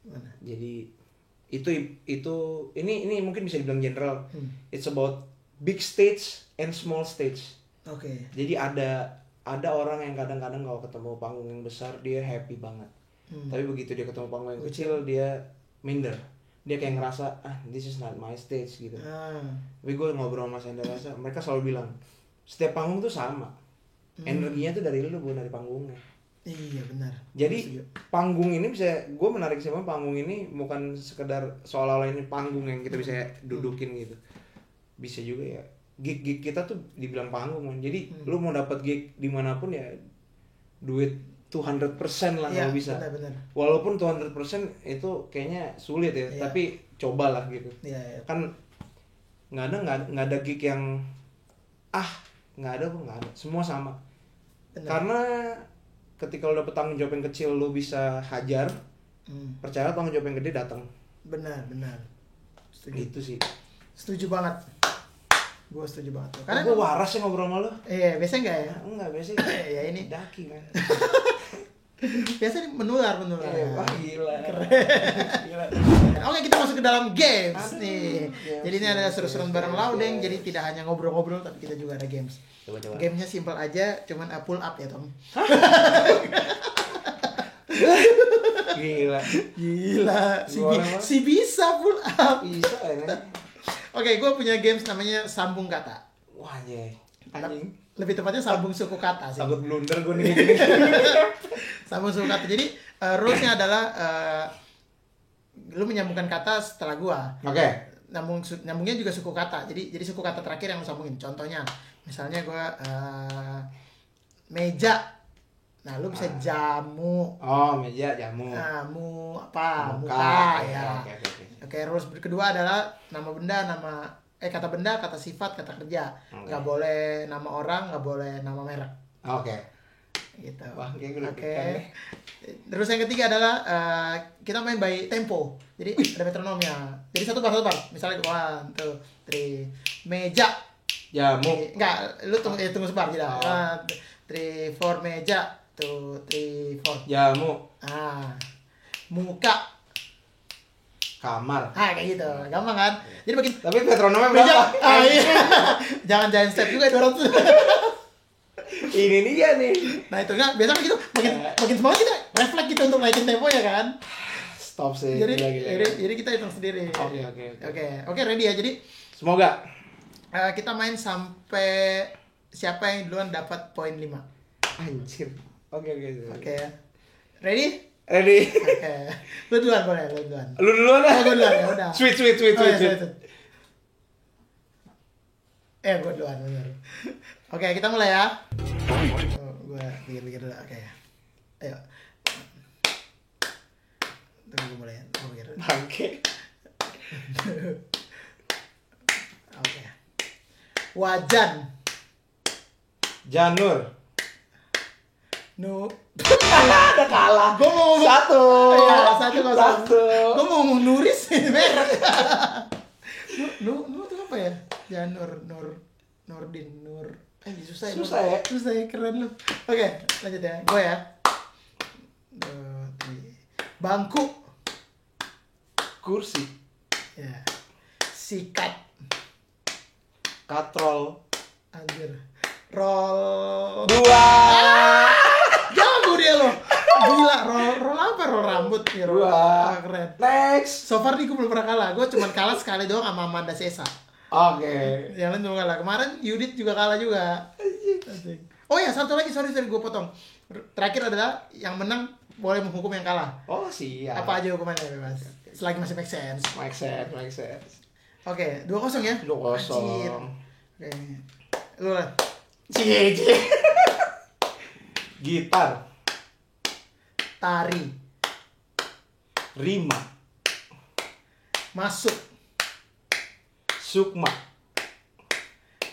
Speaker 1: Gimana?
Speaker 2: Jadi ini mungkin bisa dibilang general. It's about big stage and small stage.
Speaker 1: Oke.
Speaker 2: Jadi ada orang yang kadang-kadang kalau ketemu panggung yang besar dia happy banget. Tapi begitu dia ketemu panggung yang kecil dia minder. Dia kayak ngerasa this is not my stage gitu. Tapi gue ngobrol sama Senda Rasa, mereka selalu bilang setiap panggung tuh sama. Energinya tuh dari lu bukan dari panggungnya.
Speaker 1: Iya benar.
Speaker 2: Jadi panggung ini bisa gue menarik sama panggung ini bukan sekedar seolah-olah ini panggung yang kita bisa dudukin gitu. Bisa juga ya gig kita tuh dibilang panggung kan. Jadi lu mau dapat gig dimanapun ya duit 200% lah kalau bisa.
Speaker 1: Benar.
Speaker 2: Walaupun 200% itu kayaknya sulit ya, tapi cobalah gitu.
Speaker 1: Iya.
Speaker 2: Kan nggak ada gig yang nggak ada. Semua sama.
Speaker 1: Benar.
Speaker 2: Karena ketika lo dapet tanggung jawab yang kecil lo bisa hajar, percaya tanggung jawab yang gede datang.
Speaker 1: Benar. Setuju.
Speaker 2: Itu sih.
Speaker 1: Setuju banget. Gue setuju banget.
Speaker 2: Karena gue waras ya ngobrol sama lo.
Speaker 1: Iya, biasanya enggak ya?
Speaker 2: Enggak, biasanya.
Speaker 1: Ya ini
Speaker 2: daki kan.
Speaker 1: Biasanya menular.
Speaker 2: Wah gila.
Speaker 1: Gila. Oke, kita masuk ke dalam games nih. Jadi ini ada seru-seruan bareng Laudeng. Jadi tidak hanya ngobrol-ngobrol, tapi kita juga ada games.
Speaker 2: Coba.
Speaker 1: Gamenya simple aja, cuman pull up ya Tom.
Speaker 2: Gila.
Speaker 1: Si bisa pull up.
Speaker 2: Bisa ya.
Speaker 1: Oke, gue punya games namanya sambung kata.
Speaker 2: Wah anjing.
Speaker 1: Lebih tepatnya sambung suku kata sih.
Speaker 2: Takut blunder gue nih.
Speaker 1: Sambung suku kata. Jadi rulesnya adalah lu menyambungkan kata setelah gua.
Speaker 2: Oke.
Speaker 1: Nyambungnya juga suku kata. Jadi suku kata terakhir yang lu sambungin. Contohnya, misalnya gua meja. Nah, lu bisa jamu.
Speaker 2: Oh, meja, jamu.
Speaker 1: Nah, muka ya. Oke, rules kedua adalah nama benda, kata benda, kata sifat, kata kerja. Nggak boleh nama orang, nggak boleh nama merek.
Speaker 2: Oke.
Speaker 1: Gitu.
Speaker 2: Wah,
Speaker 1: Oke. Terus yang ketiga adalah kita main by tempo. Jadi ada metronomnya. Jadi satu bar. Misalnya 1, 2, 3. Meja.
Speaker 2: Jamu.
Speaker 1: Enggak, lu tunggu sebar tidak. 1, 3, 4 meja. 2, 3, 4.
Speaker 2: Jamu.
Speaker 1: Muka.
Speaker 2: Kamar.
Speaker 1: Kayak gitu. Gampang kan? Jadi makin
Speaker 2: Tapi metronomnya
Speaker 1: meja.
Speaker 2: berapa?
Speaker 1: Iya. Jangan giant step juga 200.
Speaker 2: Ini dia nih.
Speaker 1: Nah itu kan biasa gitu makin semangat kita refleks gitu untuk naikin temponya kan.
Speaker 2: Stop sih.
Speaker 1: Jadi kita hitung sendiri. Oke, ready ya. Jadi
Speaker 2: semoga
Speaker 1: kita main sampai siapa yang duluan dapat poin 5.
Speaker 2: Anjir. Oke
Speaker 1: ya. Ready? Oke. Lu duluan boleh, lu duluan.
Speaker 2: Lu duluan lah.
Speaker 1: Gue duluan ya udah.
Speaker 2: Sweet.
Speaker 1: Gue duluan bener. Oke, kita mulai ya. Gue pikir dulu. Oke. Ayo. Tunggu gue mulai. Gue pikir.
Speaker 2: Bangke.
Speaker 1: Oke. Wajan.
Speaker 2: Janur.
Speaker 1: Udah kalah. Gue mau ngomong
Speaker 2: Satu.
Speaker 1: Gue mau ngomong Nuris merek. Nu tuh apa ya? Janur, Nurdin, susah ya. Susah ya, keren lu. Oke, lanjut ya. Gue ya. Bangku.
Speaker 2: Kursi.
Speaker 1: Ya. Sikat.
Speaker 2: Katrol.
Speaker 1: Anjir. Roll.
Speaker 2: 2.
Speaker 1: Jago dia lo. Gila, roll apa? Roll rambut ya. Keren.
Speaker 2: Next.
Speaker 1: So far nih gue belum pernah kalah. Gue cuma kalah sekali doang sama Amanda Sesa.
Speaker 2: Oke.
Speaker 1: Yang lain juga kalah. Kemarin Yudit juga kalah juga. Oh ya, satu lagi, sorry gue potong. Terakhir adalah yang menang boleh menghukum yang kalah.
Speaker 2: Oh siap.
Speaker 1: Apa aja hukumannya bebas. Selagi masih make sense.
Speaker 2: Make sense.
Speaker 1: Oke, 2-0 ya?
Speaker 2: 2-0.
Speaker 1: Oke. Lu lah.
Speaker 2: Cie. Gitar.
Speaker 1: Tari.
Speaker 2: Rima.
Speaker 1: Masuk.
Speaker 2: Sukma.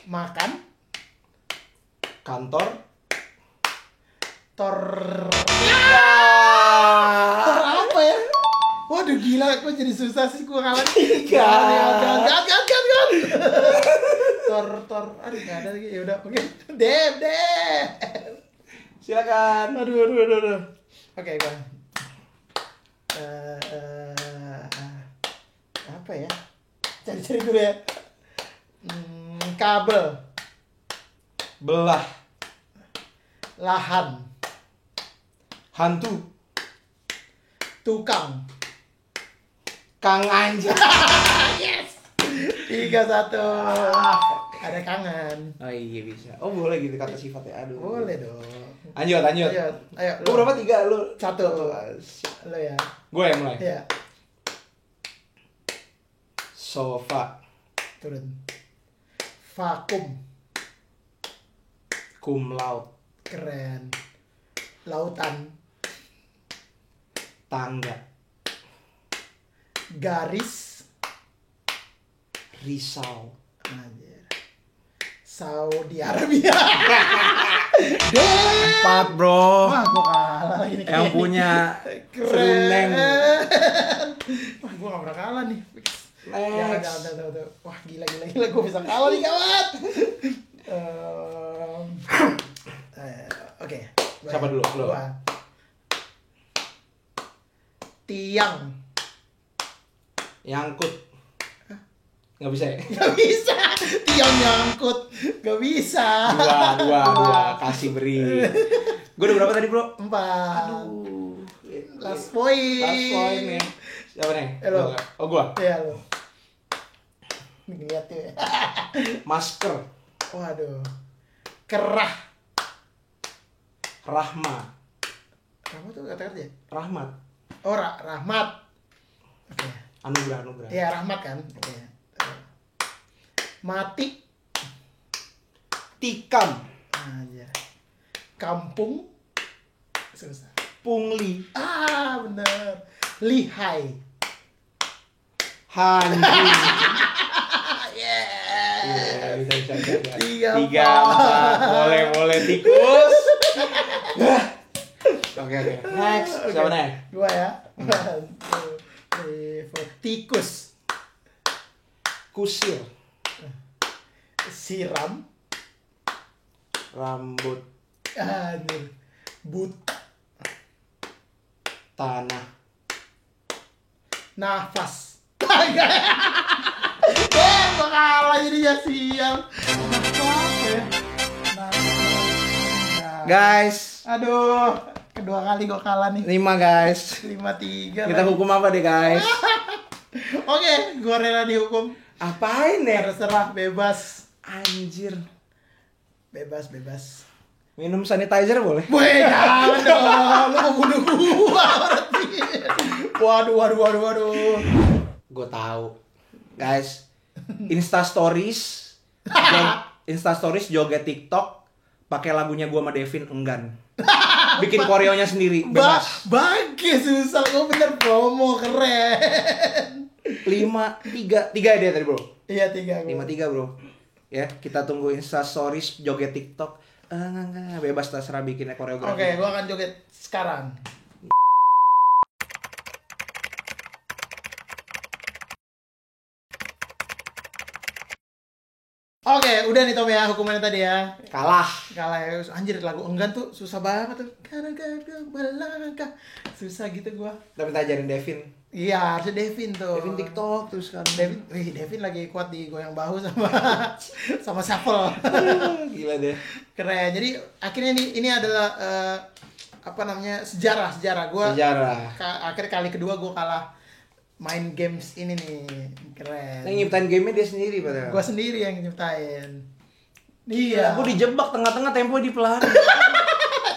Speaker 1: Makan.
Speaker 2: Kantor.
Speaker 1: Tor apa ya? Waduh gila, kok jadi susah sih gue kalah. Gan. Tor. Aduh nggak ada lagi. Ya udah, oke. Dem.
Speaker 2: Silakan.
Speaker 1: Aduh. Oke, gue. Apa ya? Cari-cari dulu ya. Kabel.
Speaker 2: Belah.
Speaker 1: Lahan.
Speaker 2: Hantu.
Speaker 1: Tukang.
Speaker 2: Kang anjing.
Speaker 1: Yes. 3-1. Ada kangen.
Speaker 2: Oh iya bisa. Oh boleh gitu kata sifat ya. Aduh.
Speaker 1: Boleh dong.
Speaker 2: Lanjut.
Speaker 1: Ayo.
Speaker 2: Lu berapa? 3 lu?
Speaker 1: 1. Lo ya.
Speaker 2: Gue yang mulai.
Speaker 1: Iya.
Speaker 2: Sofa.
Speaker 1: Turun. Vakum.
Speaker 2: Cum laude.
Speaker 1: Keren. Lautan.
Speaker 2: Tangga.
Speaker 1: Garis.
Speaker 2: Risau.
Speaker 1: Anjir. Saudi Arabia.
Speaker 2: 4 bro.
Speaker 1: Wah, gua kalah lagi nih.
Speaker 2: Yang punya
Speaker 1: Keren.
Speaker 2: serundeng.
Speaker 1: Wah, gua gak pernah kalah nih.
Speaker 2: Next.
Speaker 1: Jangan. Wah, gila. Gua bisa kalah nih, kawan. Oke.
Speaker 2: Siapa dulu? Lu.
Speaker 1: Gua. Tiang.
Speaker 2: Nyangkut. Nggak bisa ya?
Speaker 1: Gak bisa. Tiang nyangkut. Gak bisa.
Speaker 2: Dua. Kasih beri. Gue udah berapa tadi bro?
Speaker 1: 4.
Speaker 2: Aduh.
Speaker 1: Last point.
Speaker 2: Last point nih. Siapa nih?
Speaker 1: Lo.
Speaker 2: Oh gua.
Speaker 1: Iya lo. Nih lihat ya.
Speaker 2: Masker.
Speaker 1: Waduh. Kerah.
Speaker 2: Rahma.
Speaker 1: Kamu tuh kata-kata ya?
Speaker 2: Rahmat.
Speaker 1: Oh, Rahmat. Oke.
Speaker 2: Anugerah.
Speaker 1: Iya, Rahmat kan? Oke. Mati.
Speaker 2: Tikam.
Speaker 1: Anjir. Kampung. Susah.
Speaker 2: Pungli.
Speaker 1: Bener. Lihai.
Speaker 2: Hantu.
Speaker 1: Yeah.
Speaker 2: Bisa.
Speaker 1: 3,
Speaker 2: 4. Boleh. Tikus. Oke. Next. Siapa nih?
Speaker 1: Gua ya. 1, 2, 3, 4. Tikus.
Speaker 2: Kusir.
Speaker 1: Siram.
Speaker 2: Rambut.
Speaker 1: Anjir.
Speaker 2: Tanah.
Speaker 1: Nafas. Gua kalah jadinya sial. Apa ya? Nafas.
Speaker 2: Guys.
Speaker 1: Aduh, kedua kali gua kalah nih.
Speaker 2: 5 guys.
Speaker 1: 5-3.
Speaker 2: Kita hukum apa deh guys?
Speaker 1: Oke, gua rela dihukum.
Speaker 2: Apain ya?
Speaker 1: Terserah, bebas.
Speaker 2: Anjir.
Speaker 1: Bebas.
Speaker 2: Minum sanitizer boleh?
Speaker 1: Weh, jangan dong. Lu mau bunuh gua berarti. Waduh.
Speaker 2: Gue tahu. Guys, Insta Stories joget TikTok pakai lagunya gua sama Devin enggan. Bikin koreonya sendiri, bebas.
Speaker 1: Bagus, susah. Gua bener promo, keren.
Speaker 2: 3 dia tadi, Bro.
Speaker 1: Iya, 3 gua.
Speaker 2: 5-3, Bro. Ya, kita tunggu Insta Stories joget TikTok. Enggak, bebas terserah bikinnya koreografi.
Speaker 1: Oke, gua akan joget sekarang. Oke, udah nih Tom ya hukumannya tadi ya.
Speaker 2: Kalah
Speaker 1: ya. Anjir, lagu enggan tuh susah banget tuh. Karena gagal melangkah. Susah gitu gua.
Speaker 2: Tapi kita ajarin Devin.
Speaker 1: Iya, harusnya Devin tuh.
Speaker 2: Devin TikTok terus kan.
Speaker 1: Devin lagi kuat di goyang bahu sama sama shuffle.
Speaker 2: Gila deh.
Speaker 1: Keren. Jadi akhirnya ini adalah sejarah gua. Akhirnya kali kedua gua kalah main games ini nih. Keren.
Speaker 2: Yang nyiptain game-nya dia sendiri padahal.
Speaker 1: Gua sendiri yang nyiptain. Iya.
Speaker 2: Aku dijebak tengah-tengah tempo di pelan.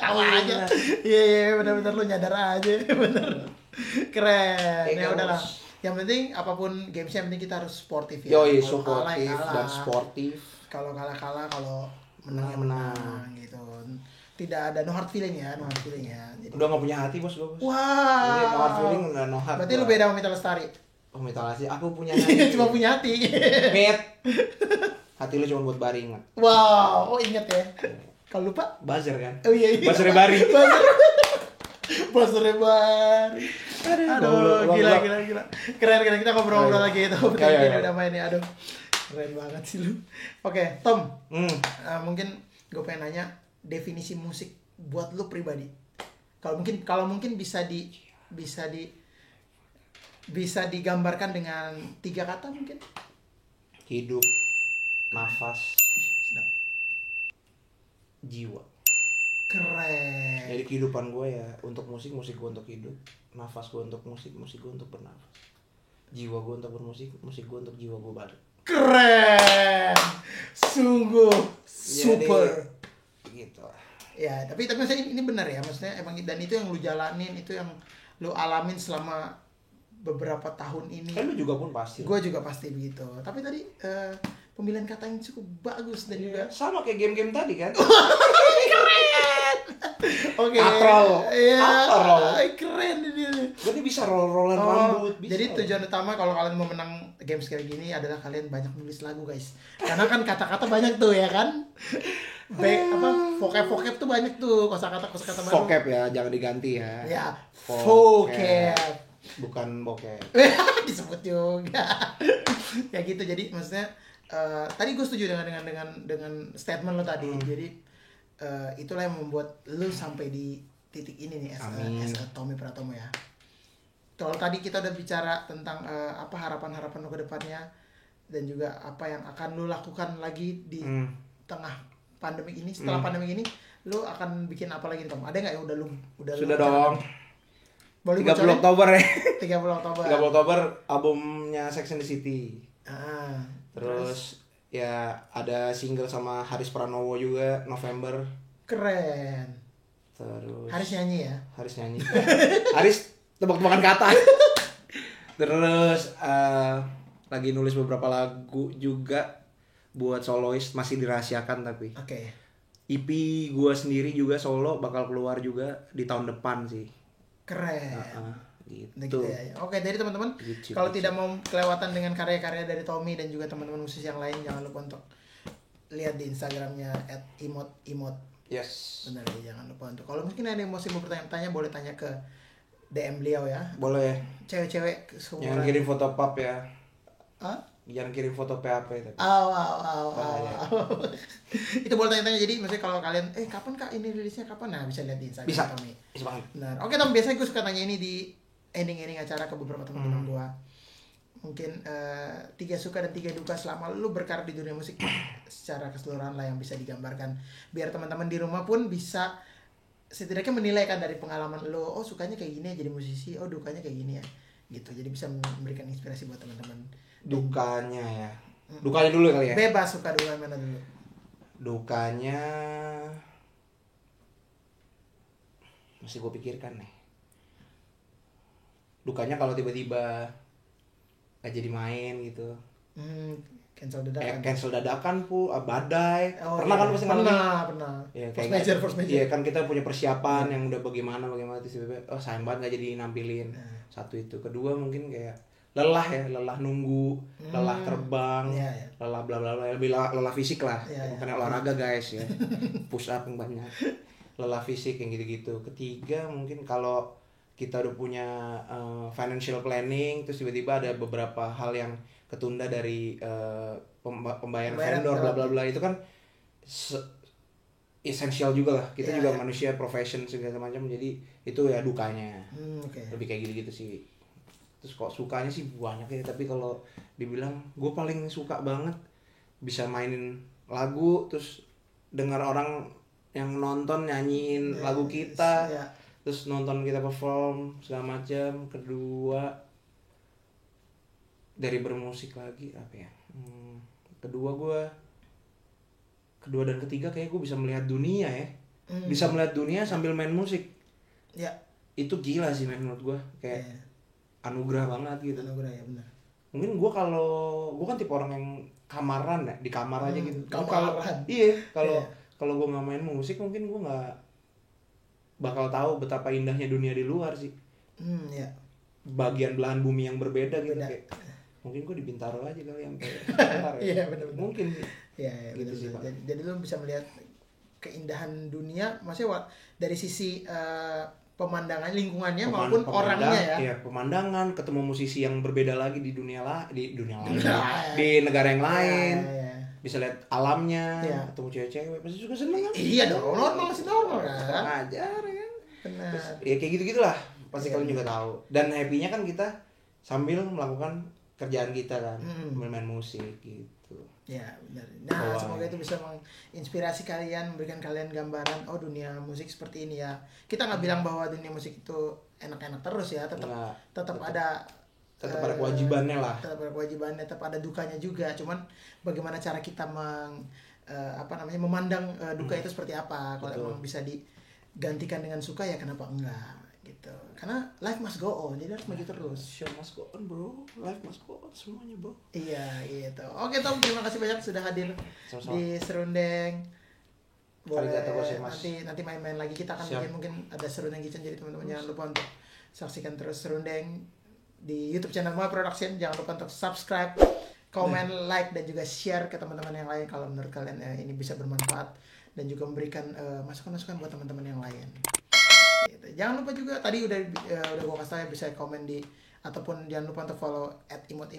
Speaker 1: Tahu aja. Iya, benar-benar lu nyadar aja. Bener. Keren. Ya udahlah. Yang penting apapun gamesnya, yang penting kita harus sportif ya.
Speaker 2: Yoi,
Speaker 1: Kalau
Speaker 2: sportif
Speaker 1: kalah,
Speaker 2: dan sportif.
Speaker 1: Kalau kalah, kalau menang ya menang gitu. Tidak ada no hard feeling ya. Jadi,
Speaker 2: udah gak punya hati bos gue.
Speaker 1: Wah.
Speaker 2: Jadi no hard feeling udah no hard.
Speaker 1: Berarti lu beda sama Mita Lestari.
Speaker 2: Oh Mita Lestari, aku punya hati.
Speaker 1: Cuma punya hati.
Speaker 2: Mit. Hati lu cuma buat baring.
Speaker 1: Wow, ingat ya. Kalau lupa?
Speaker 2: Buzzer kan?
Speaker 1: Oh iya.
Speaker 2: Buzzernya baring.
Speaker 1: Buzzernya baring. Aduh, gila. Keren. Kita ngobrol-ngobrol lagi itu. Betul ini udah main nih. Aduh. Keren banget sih lu. Oke, Tom. Mungkin gue pengen nanya definisi musik buat lu pribadi. Kalau mungkin bisa bisa digambarkan dengan 3 kata mungkin?
Speaker 2: Hidup, nafas,
Speaker 1: Sedap.
Speaker 2: jiwa.
Speaker 1: Keren.
Speaker 2: Jadi kehidupan gue ya untuk musik, musik gue untuk hidup. Nafas gue untuk musik, musik gue untuk bernafas. Jiwa gue untuk bermusik, musik gue untuk jiwa gue balik.
Speaker 1: Keren. Sungguh super.
Speaker 2: Jadi, gitu lah.
Speaker 1: Ya, tapi maksudnya ini benar ya, maksudnya emang, dan itu yang lu jalanin, itu yang lu alamin selama beberapa tahun ini.
Speaker 2: Kan lu juga pun pasti.
Speaker 1: Gue juga pasti begitu. Tapi tadi pemilihan kata yang cukup bagus dan juga
Speaker 2: sama kayak game-game tadi kan.
Speaker 1: oke.
Speaker 2: Atrol.
Speaker 1: Iya.
Speaker 2: Atrol.
Speaker 1: Keren ini.
Speaker 2: Gue nih bisa roll-rollan rambut. Bisa.
Speaker 1: Jadi tujuan utama kalau kalian mau menang games kayak gini adalah kalian banyak nulis lagu, guys. Karena kan kata-kata banyak tuh ya kan. Vocab tuh banyak tuh, kosakata baru.
Speaker 2: Vocab ya, jangan diganti ya.
Speaker 1: Ya, vocab.
Speaker 2: Bukan bokep.
Speaker 1: Disebut juga. Ya gitu, jadi maksudnya tadi gue setuju dengan statement lo tadi. Jadi itulah yang membuat lo sampai di titik ini nih as a Tommy Pratomo ya. Kalau tadi kita udah bicara tentang apa harapan-harapan lo ke depannya dan juga apa yang akan lo lakukan lagi di tengah pandemi ini, setelah pandemi ini lo akan bikin apa lagi nih, Tom? Ada nggak yang udah
Speaker 2: Sudah dong.
Speaker 1: Boleh
Speaker 2: 30 Oktober ya.
Speaker 1: 30 Oktober.
Speaker 2: 30 Oktober albumnya Sex and the City.
Speaker 1: Terus
Speaker 2: ya ada single sama Haris Pranowo juga November.
Speaker 1: Keren.
Speaker 2: Terus
Speaker 1: Haris nyanyi ya?
Speaker 2: Haris nyanyi. Haris tebak-tebakan kata. Terus lagi nulis beberapa lagu juga buat soloist, masih dirahasiakan tapi.
Speaker 1: Oke.
Speaker 2: EP gua sendiri juga solo bakal keluar juga di tahun depan sih.
Speaker 1: Keren.
Speaker 2: Gitu.
Speaker 1: Ya. Oke, dari teman-teman, kalau tidak mau kelewatan dengan karya-karya dari Tommy dan juga teman-teman musisi yang lain, jangan lupa untuk lihat di Instagramnya @imot.
Speaker 2: Yes.
Speaker 1: Benar ya, jangan lupa untuk. Kalau mungkin ada yang masih mau bertanya-tanya, boleh tanya ke DM beliau ya.
Speaker 2: Boleh.
Speaker 1: Cewek-cewek semua.
Speaker 2: Jangan kirim foto pap ya.
Speaker 1: Hah?
Speaker 2: Jangan kirim foto PHP tapi.
Speaker 1: Itu boleh tanya-tanya. Jadi maksudnya kalau kalian kapan Kak ini rilisnya kapan? Nah, bisa lihat di Instagram
Speaker 2: Bisa.
Speaker 1: Tommy.
Speaker 2: Bisa banget.
Speaker 1: Benar. Oke, Tom, biasanya gue suka tanya ini di ending acara ke beberapa teman-teman gue. Mungkin 3 suka dan 3 duka selama lu berkarir di dunia musik secara keseluruhan lah yang bisa digambarkan. Biar teman-teman di rumah pun bisa setidaknya menilai kan dari pengalaman lu. Oh, sukanya kayak gini ya jadi musisi. Oh, dukanya kayak gini ya. Gitu. Jadi bisa memberikan inspirasi buat teman-teman.
Speaker 2: Dukanya ya. Dukanya dulu kali ya.
Speaker 1: Bebas, suka duka mana dulu.
Speaker 2: Dukanya masih gue pikirkan nih. Dukanya kalau tiba-tiba gak jadi main gitu.
Speaker 1: Cancel dadakan.
Speaker 2: Cancel dadakan badai.
Speaker 1: Oh,
Speaker 2: pernah kan pasti ngalamin?
Speaker 1: Pernah.
Speaker 2: Ya,
Speaker 1: Force major.
Speaker 2: Iya kan kita punya persiapan yang udah bagaimana terus tiba-tiba sayang banget gak jadi nampilin. Satu itu. Kedua mungkin kayak lelah nunggu, lelah terbang, lelah bla bla bla, lebih lelah fisik lah, bukan olahraga guys ya, push up yang banyak, lelah fisik yang gitu-gitu. Ketiga mungkin kalau kita udah punya financial planning, terus tiba-tiba ada beberapa hal yang ketunda dari pembayaran vendor bla bla bla, itu kan esensial juga lah, kita juga manusia profession segala macam, jadi itu ya dukanya, lebih kayak gitu-gitu sih. Terus kok sukanya sih banyak ya, tapi kalau dibilang gue paling suka banget bisa mainin lagu, terus dengar orang yang nonton nyanyiin lagu kita, terus nonton kita perform segala macam. Kedua dari bermusik lagi apa ya, kedua dan ketiga kayak gue bisa melihat dunia ya, bisa melihat dunia sambil main musik ya, itu gila sih menurut gue, kayak anugerah banget gitu.
Speaker 1: Anugerah ya, benar.
Speaker 2: Mungkin gue kan tipe orang yang kamaran ya, di kamar aja gitu.
Speaker 1: Kamaran.
Speaker 2: Kalau gue nggak main musik mungkin gue nggak bakal tahu betapa indahnya dunia di luar sih. Bagian belahan bumi yang berbeda gitu. Kayak, mungkin gue di Bintaro aja kali yang kayak
Speaker 1: Iya benar.
Speaker 2: Mungkin sih.
Speaker 1: Iya
Speaker 2: gitu sih,
Speaker 1: Pak. Jadi lu bisa melihat keindahan dunia, maksudnya dari sisi pemandangan lingkungannya maupun orangnya ya.
Speaker 2: Iya, pemandangan, ketemu musisi yang berbeda lagi di dunia lain, di negara yang lain. Bisa lihat alamnya, ketemu cewek-cewek, pasti juga seneng kan?
Speaker 1: Iya dong, masih normal kan.
Speaker 2: Ngajar kan.
Speaker 1: Benar.
Speaker 2: Terus, ya kayak gitu-gitulah. Pasti kalian juga tahu. Dan happy-nya kan kita sambil melakukan kerjaan kita kan, bermain musik gitu.
Speaker 1: Ya benar. Nah semoga itu bisa menginspirasi kalian, memberikan kalian gambaran oh dunia musik seperti ini ya. Kita nggak bilang bahwa dunia musik itu enak-enak terus ya, tetap ada
Speaker 2: kewajibannya lah.
Speaker 1: Tetap ada kewajibannya, tetap ada dukanya juga. Cuman bagaimana cara kita memandang duka itu seperti apa. Kalau emang bisa digantikan dengan suka ya kenapa enggak gitu. Karena life must go on, jadi harus maju terus.
Speaker 2: Show must go on bro, life must go on semuanya bro.
Speaker 1: Iya gitu. Oke Tom, terima kasih banyak sudah hadir di Serundeng. Boleh nanti main-main lagi, kita akan bikin mungkin ada Serundeng Kitchen, jadi teman-teman jangan lupa untuk saksikan terus Serundeng di YouTube channel Moa Production. Jangan lupa untuk subscribe, komen, like dan juga share ke teman-teman yang lain kalau menurut kalian ini bisa bermanfaat dan juga memberikan masukan-masukan buat teman-teman yang lain. Gitu. Jangan lupa juga tadi udah gue kasih tau ya, bisa komen ataupun jangan lupa untuk follow @imot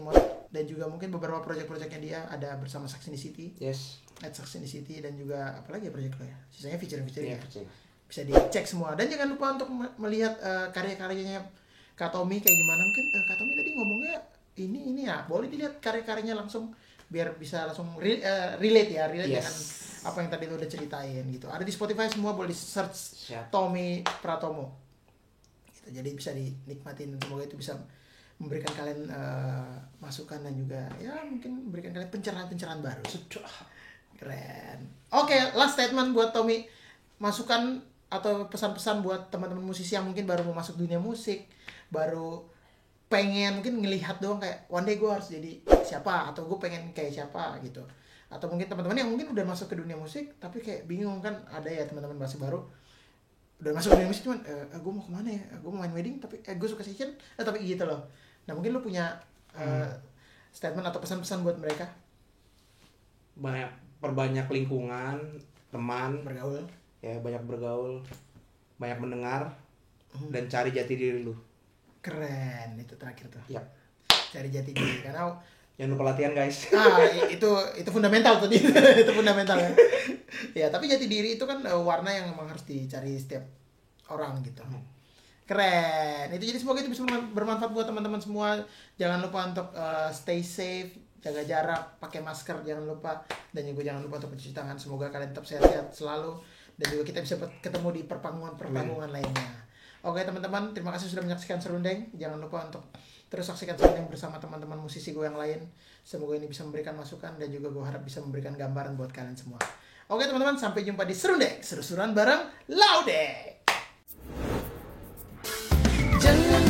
Speaker 1: dan juga mungkin beberapa project-projectnya dia ada bersama Saxinity.
Speaker 2: Yes.
Speaker 1: @Saxinity dan juga apalagi project lo ya. Sisanya feature ya.
Speaker 2: Feature.
Speaker 1: Bisa dicek semua dan jangan lupa untuk melihat karya-karyanya Kak Tommy kayak gimana. Mungkin Kak Tommy tadi ngomongnya ini ya. Boleh dilihat karya-karyanya langsung biar bisa langsung relate dengan apa yang tadi lo udah ceritain gitu. Ada di Spotify semua, boleh di search Tommy Pratomo gitu. Jadi bisa dinikmatin dan semoga itu bisa memberikan kalian masukan dan juga ya mungkin memberikan kalian pencerahan baru. Keren. Oke, last statement buat Tommy, masukan atau pesan-pesan buat teman-teman musisi yang mungkin baru mau masuk dunia musik, baru pengen mungkin ngelihat doang kayak one day gue harus jadi siapa atau gue pengen kayak siapa gitu. Atau mungkin teman-teman yang mungkin udah masuk ke dunia musik tapi kayak bingung kan, ada ya teman-teman masih baru udah masuk ke dunia musik cuman gue mau kemana ya, gue mau main wedding tapi gue suka session tapi gitu loh. Nah mungkin lu punya statement atau pesan-pesan buat mereka?
Speaker 2: Perbanyak lingkungan, teman,
Speaker 1: bergaul
Speaker 2: ya, banyak bergaul, banyak mendengar dan cari jati diri lu. Keren,
Speaker 1: itu terakhir tuh.
Speaker 2: Ya.
Speaker 1: Cari jati diri karena
Speaker 2: jangan lupa latihan guys.
Speaker 1: Itu fundamental tuh itu fundamental ya. Ya tapi jati diri itu kan warna yang memang harus dicari setiap orang gitu. Keren. Itu jadi semoga itu bisa bermanfaat buat teman-teman semua. Jangan lupa untuk stay safe, jaga jarak, pakai masker jangan lupa, dan juga jangan lupa untuk mencuci tangan. Semoga kalian tetap sehat-sehat selalu dan juga kita bisa ketemu di perpanggungan lainnya. Oke teman-teman, terima kasih sudah menyaksikan Serundeng. Jangan lupa untuk terus saksikan Serundeng bersama teman-teman musisi gue yang lain. Semoga ini bisa memberikan masukan dan juga gue harap bisa memberikan gambaran buat kalian semua. Oke teman-teman, sampai jumpa di Serundeng, seru-seruan bareng Laudeng. Jangan